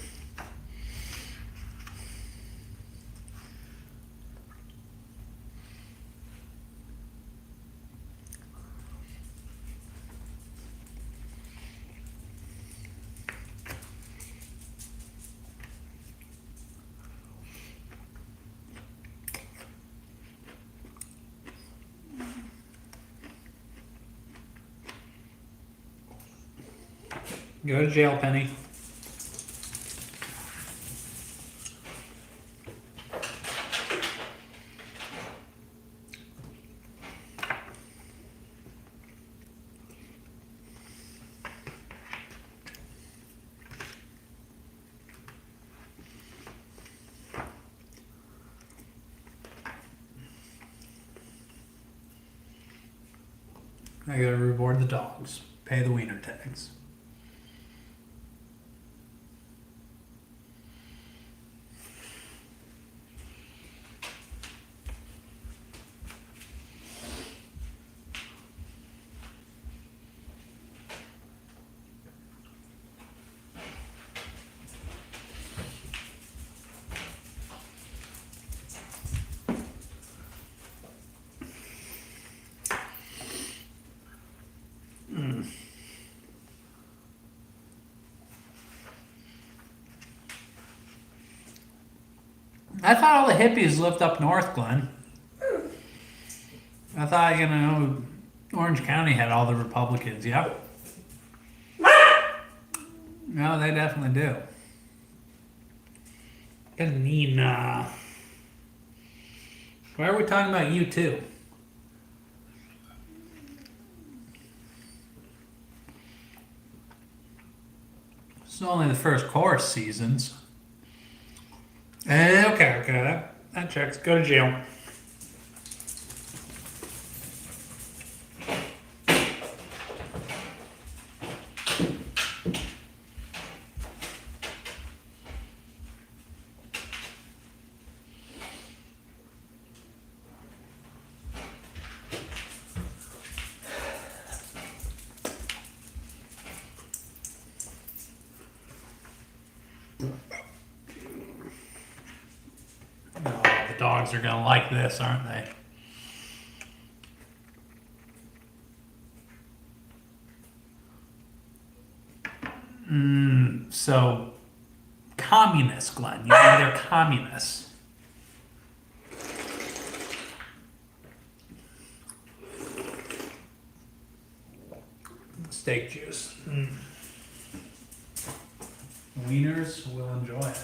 Go to jail, Penny. I gotta reward the dogs. Pay the wiener tags. I thought all the hippies lived up north, Glenn. I thought, Orange County had all the Republicans, yep. No, they definitely do. Nina. Why are we talking about you too? It's only the first course seasons. Okay, that checks. Go to jail. Oh, the dogs are gonna like this, aren't they? So communists, Glenn. You know they're communists. Steak juice. Wieners will enjoy it.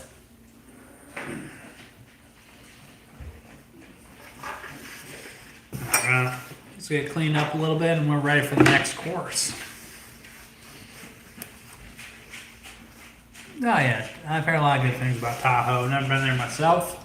Let's get cleaned up a little bit and we're ready for the next course. Oh yeah, I've heard a lot of good things about Tahoe. Never been there myself.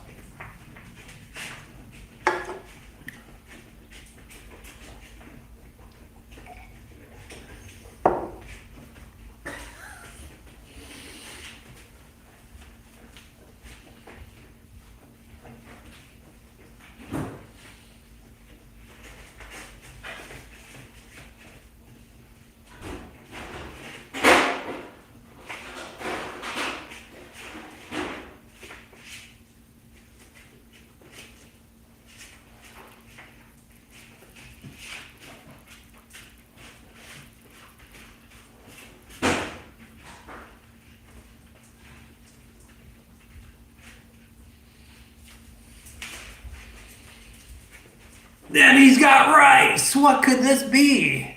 Then he's got rice. What could this be?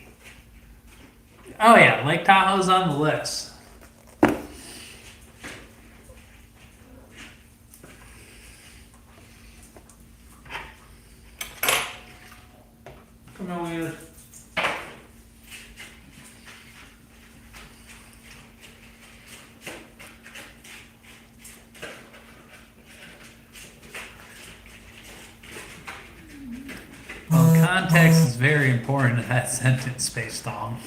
Oh yeah, Lake Tahoe's on the list. Come on here. Well, context is very important in that sentence, Space Dong.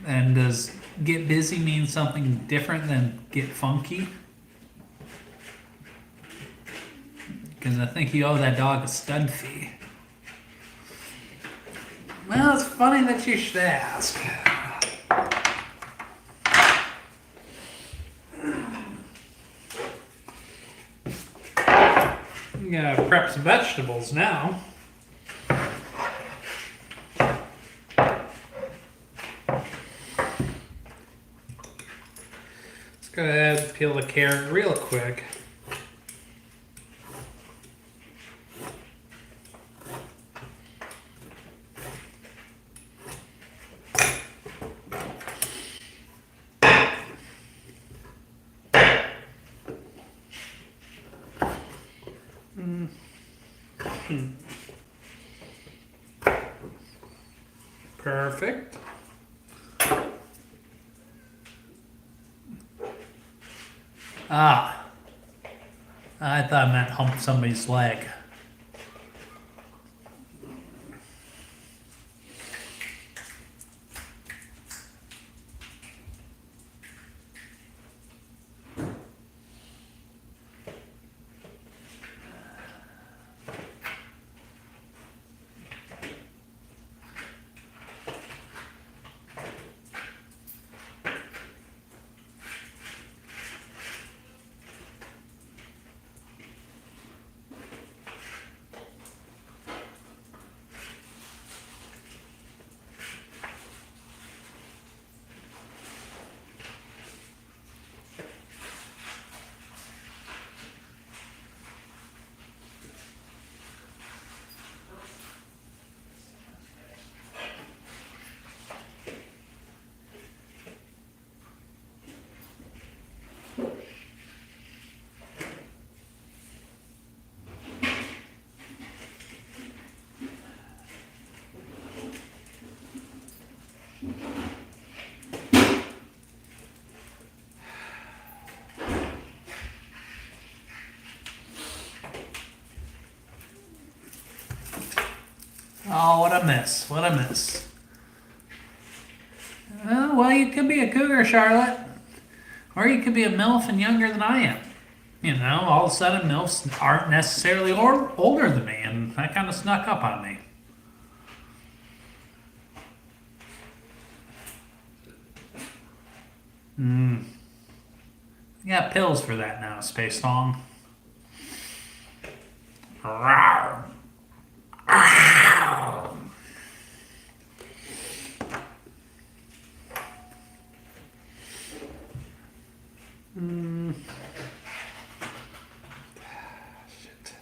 And does get busy mean something different than get funky? Because I think you owe that dog a stud fee. Well, it's funny that you should ask. You gotta prep some vegetables now. Let's go ahead and peel the carrot real quick. Perfect. Ah, I thought I meant hump somebody's leg. Oh, what a miss. What a miss. Well, you could be a cougar, Charlotte. Or you could be a MILF and younger than I am. You know, all of a sudden MILFs aren't necessarily older than me, and that kind of snuck up on me. You got pills for that now, Space Song. Rawr. Shit.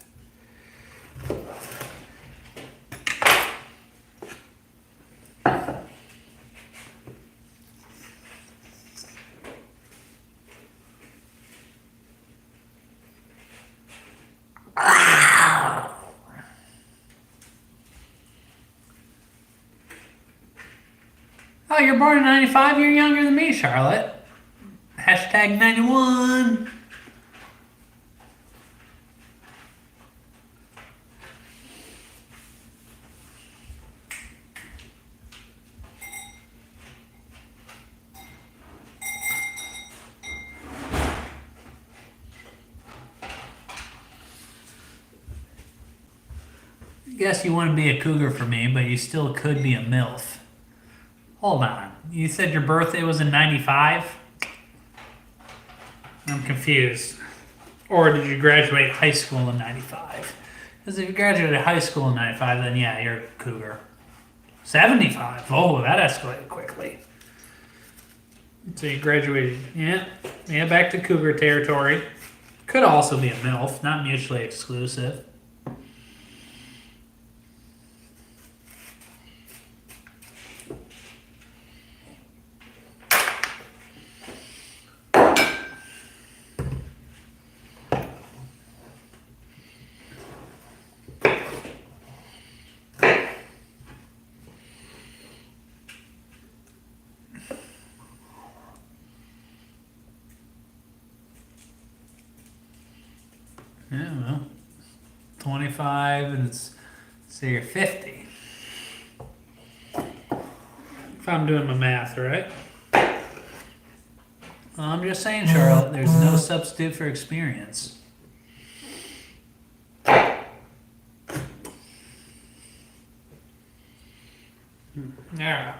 Oh, you're born in 95? You're younger than me, Charlotte. Hashtag 91. I guess you wouldn't be a cougar for me, but you still could be a MILF. Hold on. You said your birthday was in 95? I'm confused. Or did you graduate high school in 95? Because if you graduated high school in 95, then yeah, you're a cougar. 75? Oh, that escalated quickly. So you graduated, yeah, back to cougar territory. Could also be a MILF, not mutually exclusive. Yeah, well, 25 and say you're 50. If I'm doing my math right. Well, I'm just saying, Charlotte, there's no substitute for experience. Alright.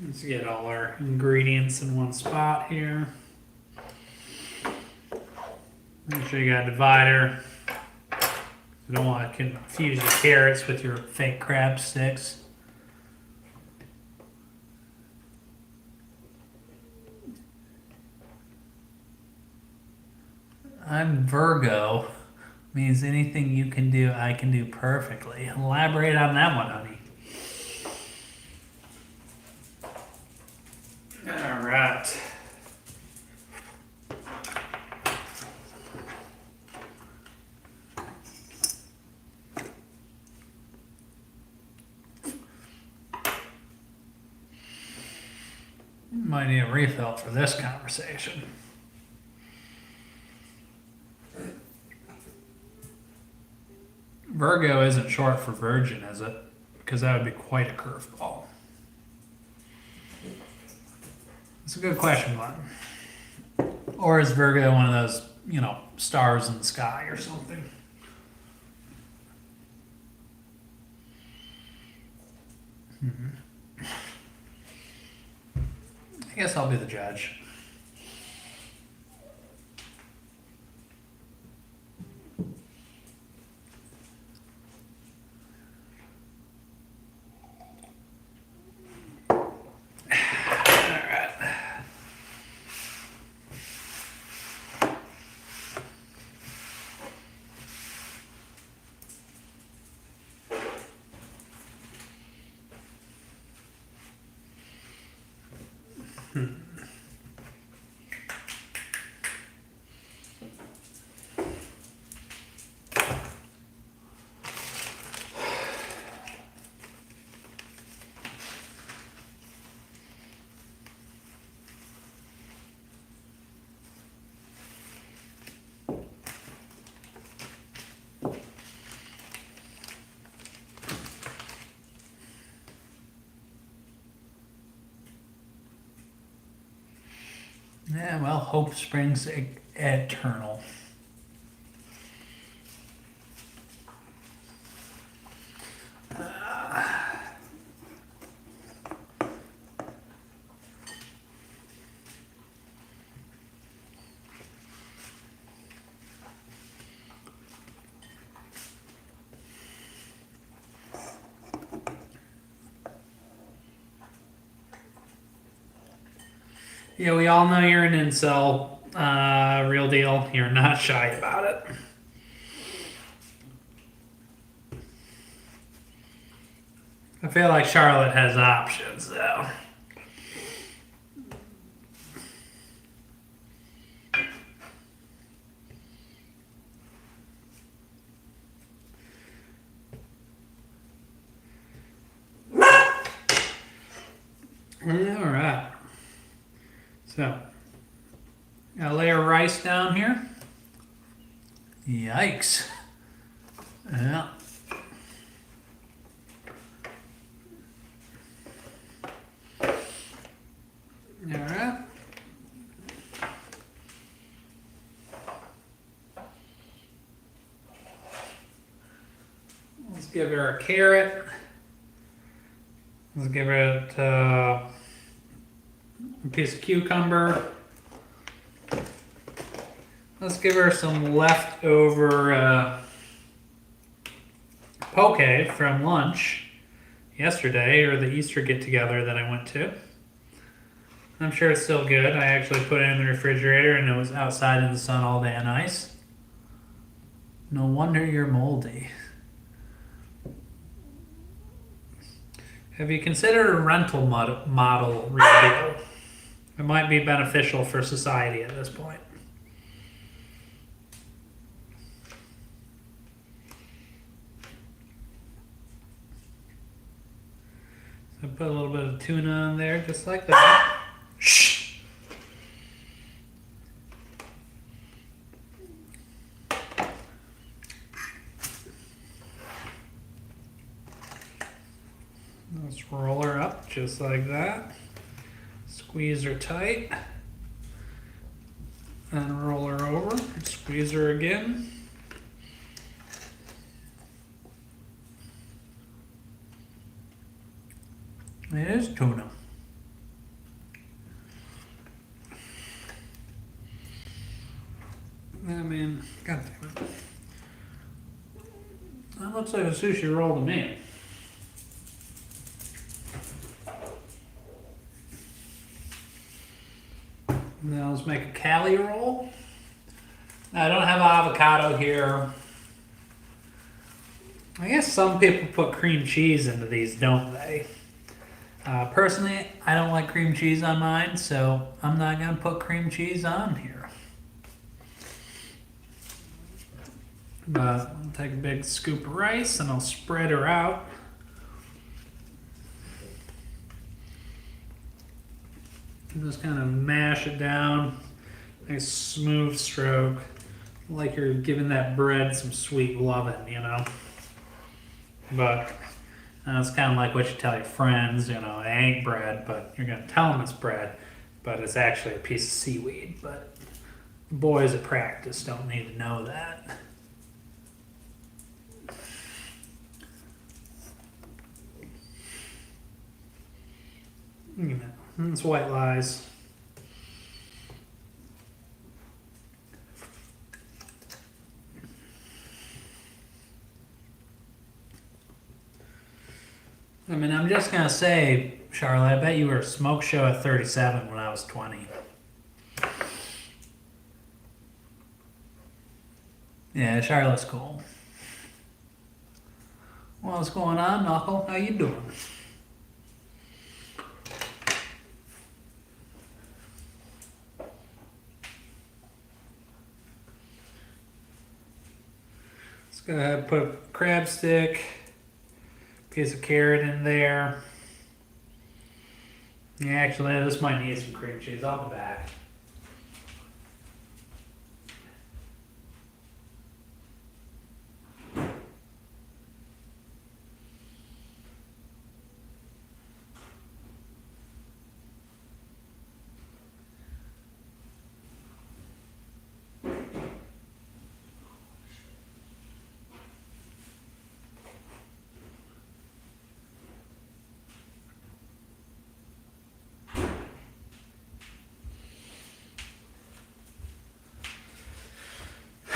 Let's get all our ingredients in one spot here. Make sure you got a divider. You don't want to confuse your carrots with your fake crab sticks. I'm Virgo. Means anything you can do, I can do perfectly. Elaborate on that one, honey. All right. Might need a refill for this conversation. Virgo isn't short for virgin, is it? Because that would be quite a curveball. It's a good question, Glenn. Or is Virgo one of those, stars in the sky or something? I guess I'll be the judge. hope springs eternal. Yeah, we all know you're an incel. Real deal. You're not shy about it. I feel like Charlotte has options, though. All right. So, got a layer of rice down here. Yikes. Yeah. All right. Let's give her a carrot. Let's give it a piece of cucumber. Let's give her some leftover poke from lunch yesterday, or the Easter get-together that I went to. I'm sure it's still good. I actually put it in the refrigerator and it was outside in the sun all day and ice. No wonder you're moldy. Have you considered a rental model reveal? It might be beneficial for society at this point. So put a little bit of tuna on there, just like that. Shh. Let's roll her up just like that. Squeeze her tight. And roll her over. Squeeze her again. It is tuna. I mean, God damn it. That looks like a sushi roll to me. Now let's make a Cali roll. Now, I don't have avocado here. I guess some people put cream cheese into these, don't they? Personally, I don't like cream cheese on mine, so I'm not going to put cream cheese on here. But I'll take a big scoop of rice and I'll spread her out. Just kind of mash it down. Nice smooth stroke. Like you're giving that bread some sweet loving, you know? But it's kind of like what you tell your friends, you know, it ain't bread, but you're going to tell them it's bread, but it's actually a piece of seaweed. But the boys at practice don't need to know that. You know, it's white lies. I mean, I'm just going to say, Charlotte, I bet you were a smoke show at 37 when I was 20. Yeah, Charlotte's cool. Well, what's going on, Knuckle? How you doing? Let's go ahead and put a crab stick. Piece of carrot in there. Yeah, actually, this might need some cream cheese. I'll be back.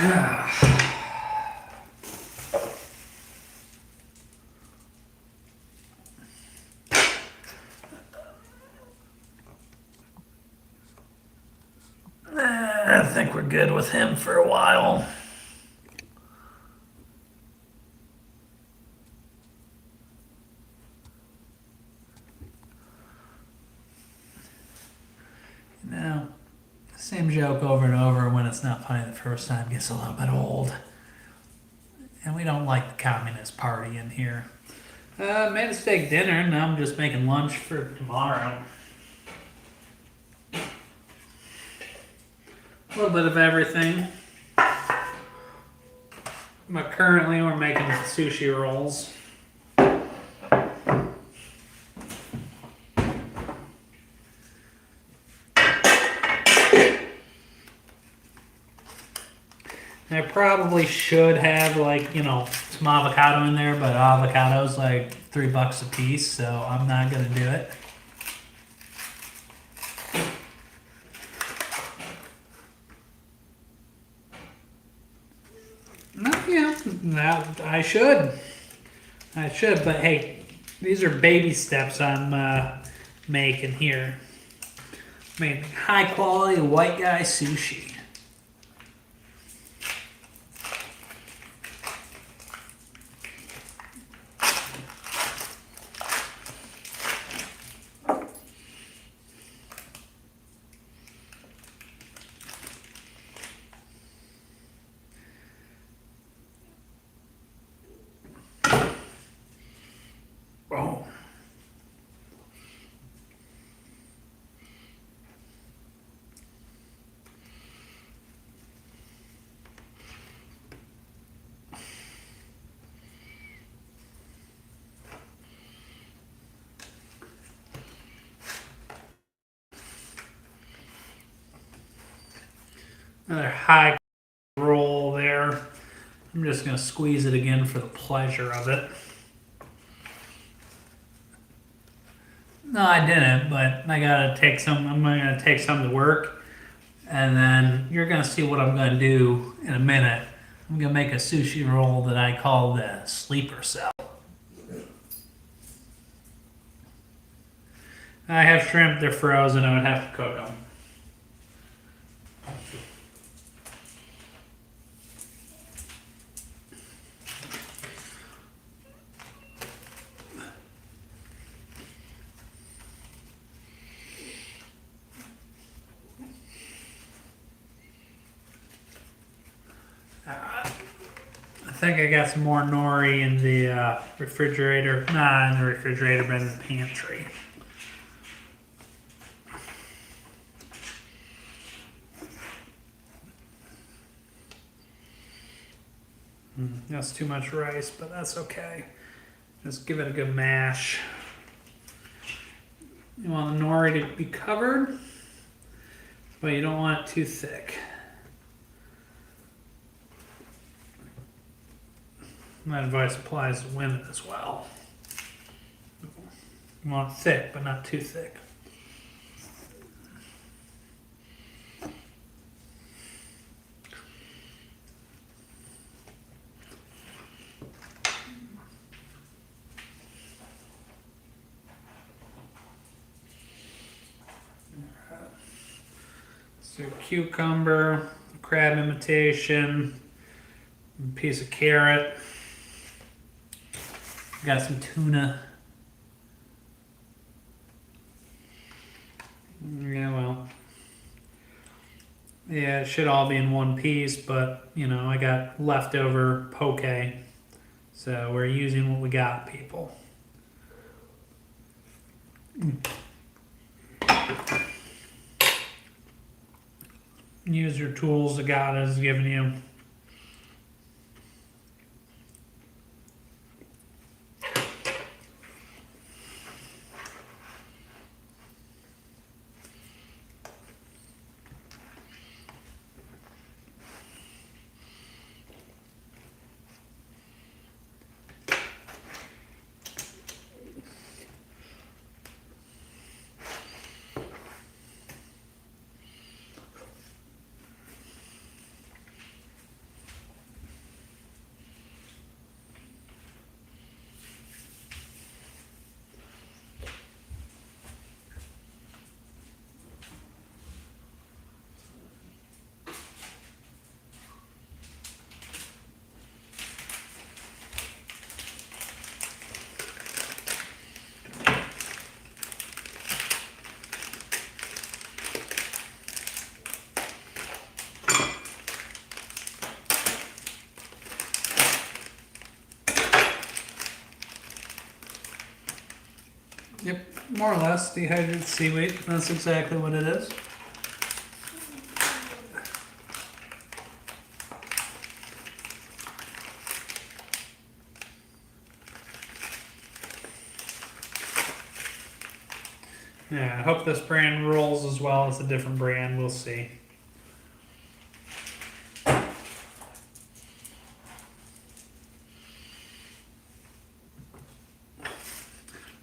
I think we're good with him for a while. Now, same joke over and over when it's not funny the first time gets a little bit old. And we don't like the Communist Party in here. Made a steak dinner, now I'm just making lunch for tomorrow. A little bit of everything. But currently we're making sushi rolls. I probably should have, like, you know, some avocado in there, but avocado's like $3 a piece, so I'm not gonna do it. No, yeah, I should, but hey, these are baby steps I'm making here. Making high quality white guy sushi. Oh. Another high roll there. I'm just going to squeeze it again for the pleasure of it. No, I didn't, but I gotta take some. I'm gonna take some to work, and then you're gonna see what I'm gonna do in a minute. I'm gonna make a sushi roll that I call the sleeper cell. I have shrimp, they're frozen, I would have to cook them. I think I got some more nori in the refrigerator. Not in the refrigerator, but in the pantry. That's too much rice, but that's okay. Just give it a good mash. You want the nori to be covered, but you don't want it too thick. My advice applies to women as well. You want it thick, but not too thick. So cucumber, crab imitation, a piece of carrot. Got some tuna. Yeah, well. Yeah, it should all be in one piece, but, you know, I got leftover poke. So we're using what we got, people. Use your tools that God has given you. Yep, more or less dehydrated seaweed. That's exactly what it is. Yeah, I hope this brand rolls as well as a different brand. We'll see.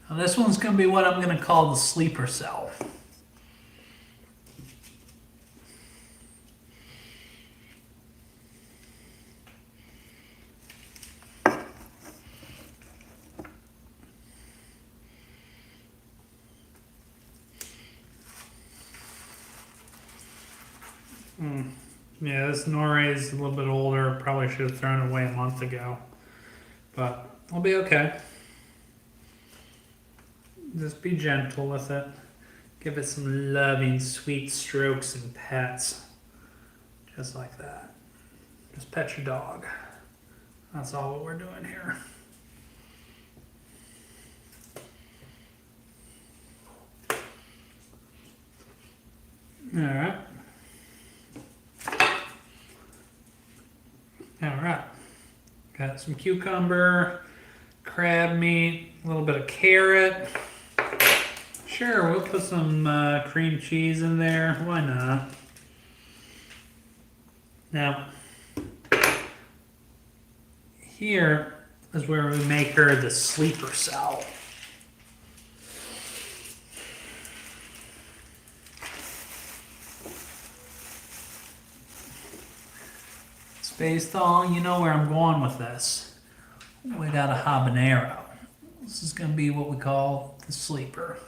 Now this one's going to be what I'm going to call the sleeper cell. Yeah, this Norway is a little bit older. Probably should have thrown it away a month ago. But I'll be okay. Just be gentle with it. Give it some loving, sweet strokes and pets. Just like that. Just pet your dog. That's all what we're doing here. Alright. Alright. Got some cucumber, crab meat, a little bit of carrot. Sure, we'll put some cream cheese in there. Why not? Now, here is where we make her the sleeper cell. Space Thong, you know where I'm going with this. We got a habanero. This is going to be what we call the sleeper.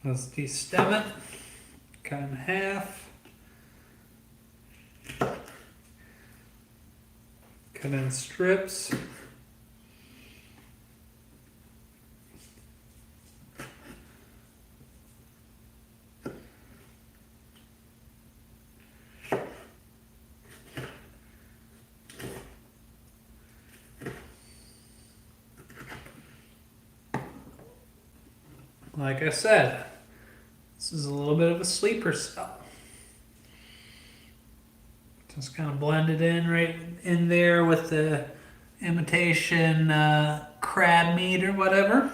Let's destem it, cut in half, cut in strips. Like I said, this is a little bit of a sleeper cell. Just kind of blend it in right in there with the imitation crab meat or whatever.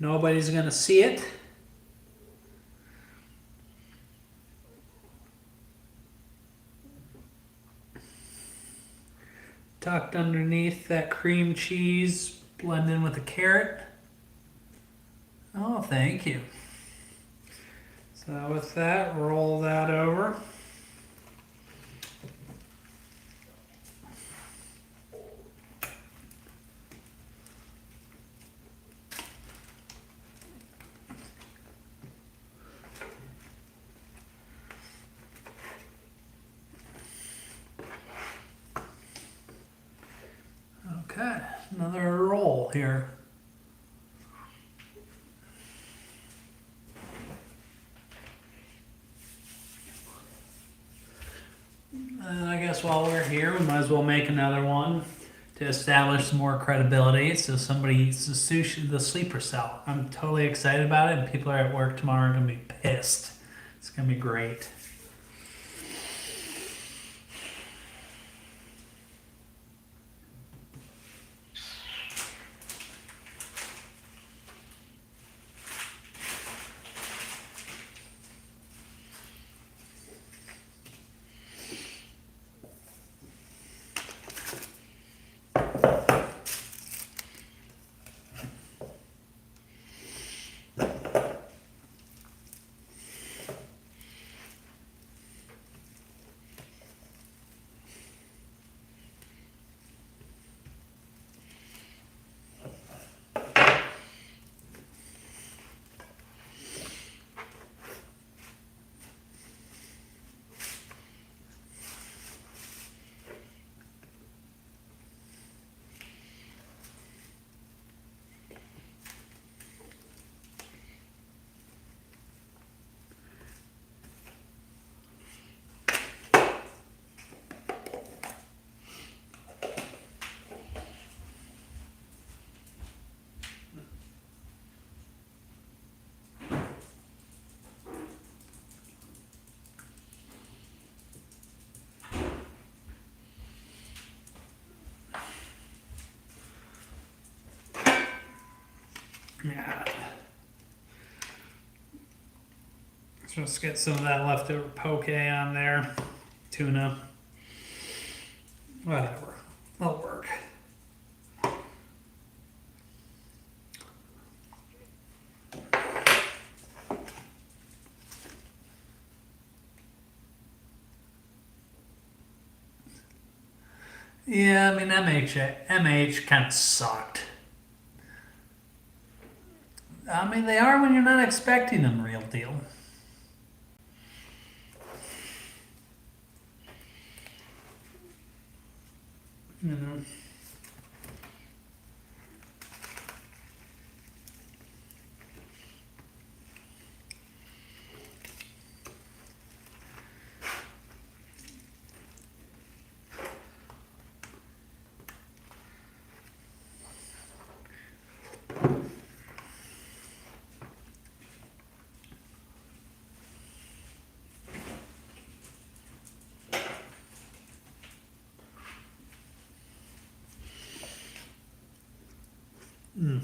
Nobody's gonna see it. Tucked underneath that cream cheese, blend in with the carrot. Oh, thank you. So with that, roll that over. Okay, another roll here. And I guess while we're here, we might as well make another one to establish some more credibility. So somebody eats the sushi, the sleeper cell. I'm totally excited about it, and people are at work tomorrow are gonna be pissed. It's gonna be great. Yeah. Let's just get some of that leftover poke on there. Tuna. Whatever. That'll work. Yeah, I mean, MH kind of sucked. I mean, they are when you're not expecting them, real deal. You know. Mm.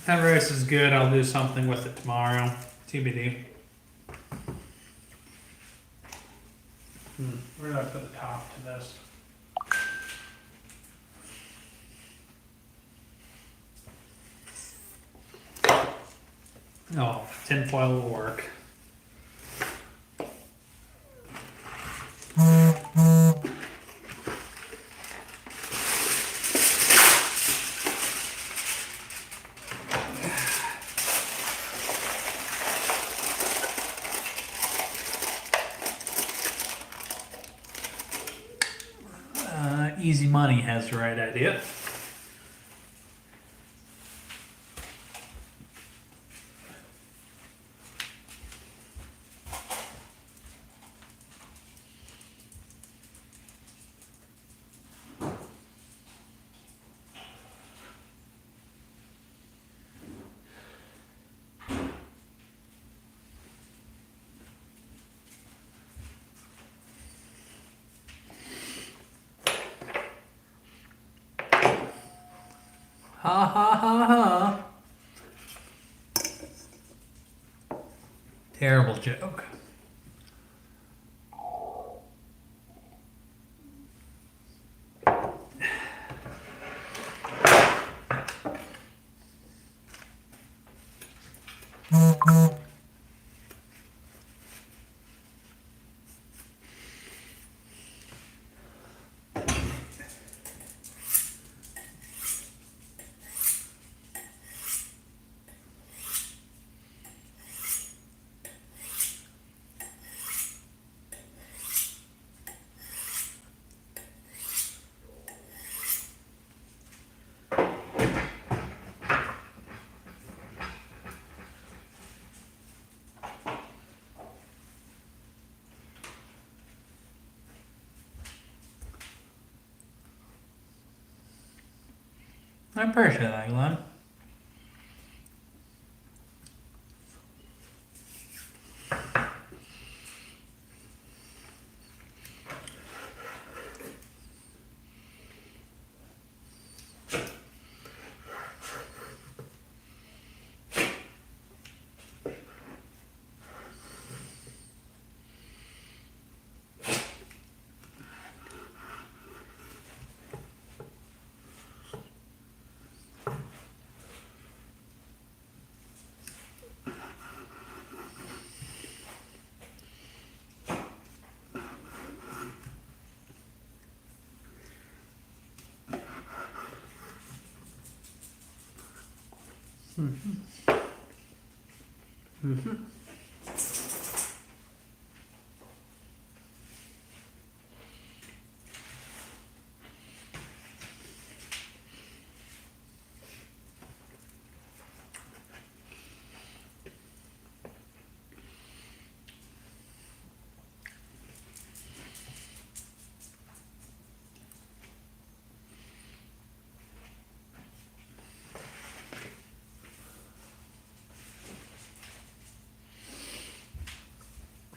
That rice is good. I'll do something with it tomorrow. TBD. Where did I put the top to this? Oh, tinfoil will work. Easy Money has the right idea. Ha ha ha ha. Terrible joke. I appreciate that, Glenn.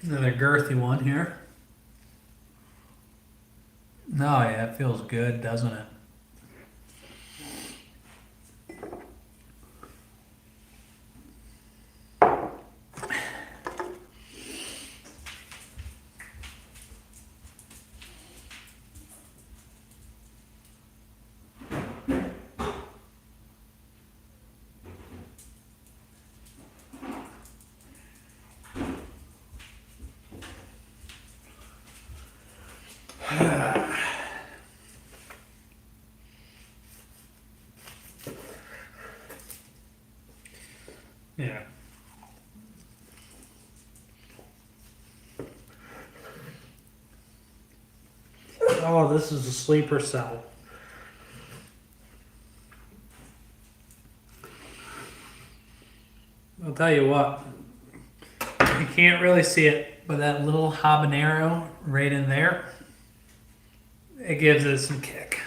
Another girthy one here. Oh yeah, it feels good, doesn't it? Yeah. Oh, this is a sleeper cell. I'll tell you what, you can't really see it, but that little habanero right in there, it gives it some kick.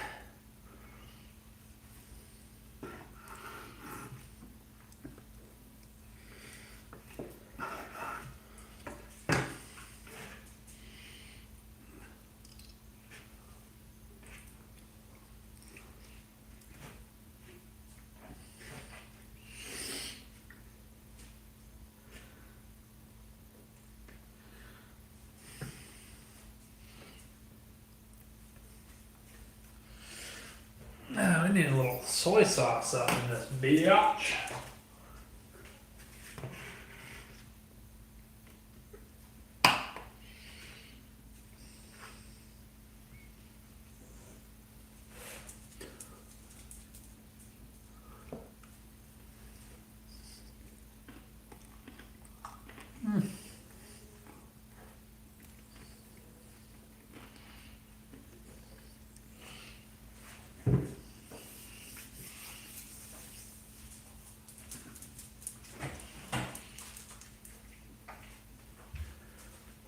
Oh, we need a little soy sauce up in this biatch.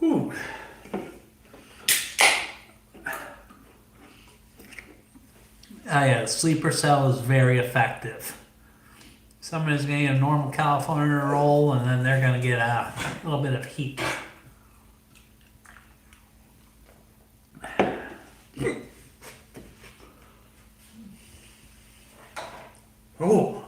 Ooh. Oh yeah, the sleeper cell is very effective. Somebody's gonna get a normal California roll, and then they're gonna get a little bit of heat. Oh.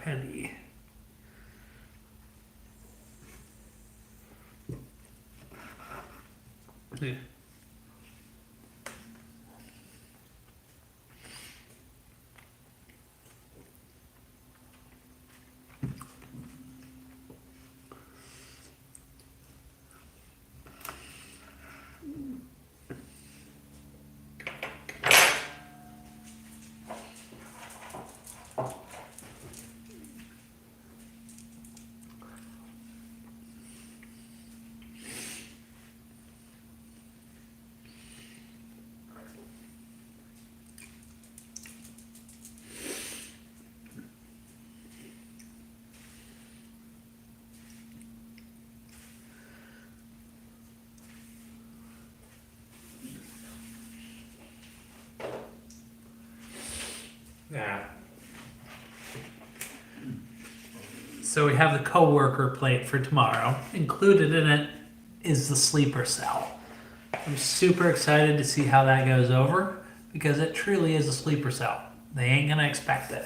Penny. Yeah. Yeah. So we have the coworker plate for tomorrow. Included in it is the sleeper cell. I'm super excited to see how that goes over because it truly is a sleeper cell. They ain't gonna expect it.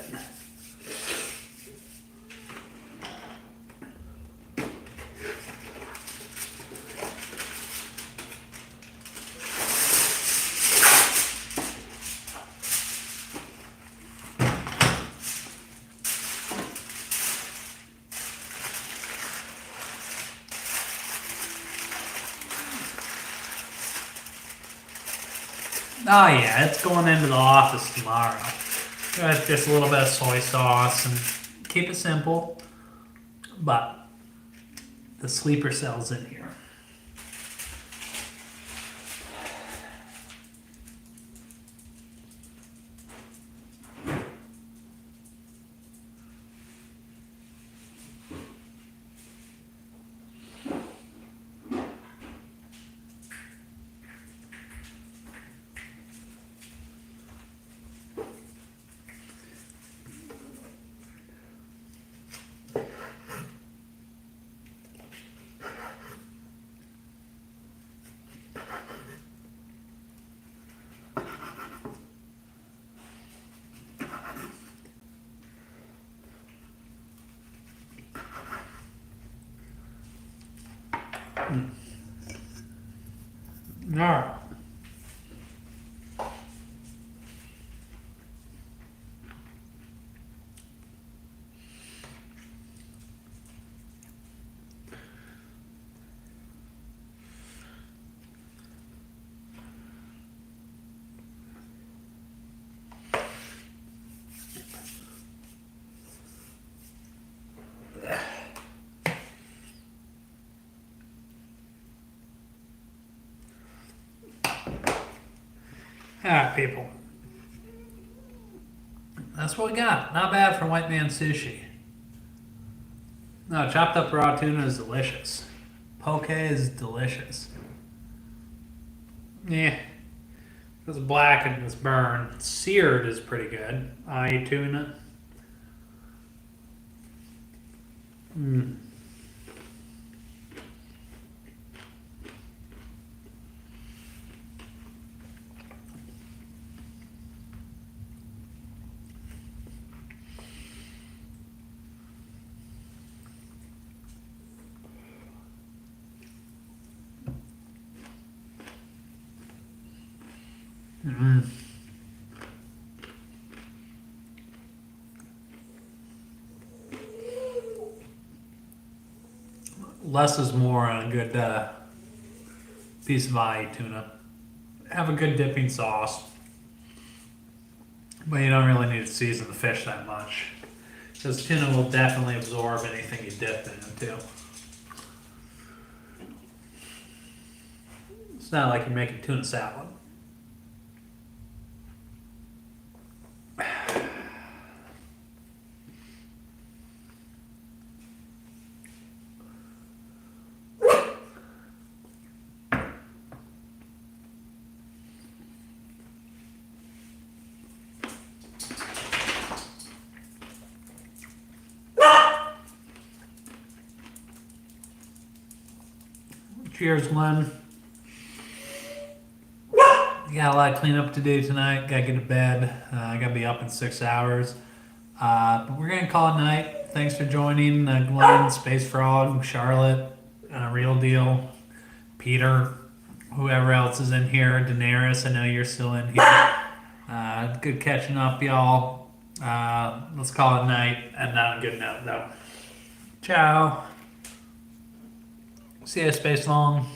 Oh yeah, it's going into the office tomorrow. Got just a little bit of soy sauce and keep it simple. But the sleeper cell's in here. All right. All right, people. That's what we got. Not bad for white man sushi. No, chopped up raw tuna is delicious. Poke is delicious. Yeah. It's black and it's burned. Seared is pretty good. I eat tuna. Mm. Mm. Less is more on a good piece of ahi tuna. Have a good dipping sauce, but you don't really need to season the fish that much, because tuna will definitely absorb anything you dip it into. It's not like you're making tuna salad. Cheers, Glenn. Got a lot of cleanup to do tonight. Gotta get to bed. I gotta be up in 6 hours. But we're gonna call it night. Thanks for joining, Glenn, Space Frog, Charlotte, Real Deal, Peter, whoever else is in here, Daenerys. I know you're still in here. Good catching up, y'all. Let's call it night, and not a good note though. Ciao. See you, Space Long.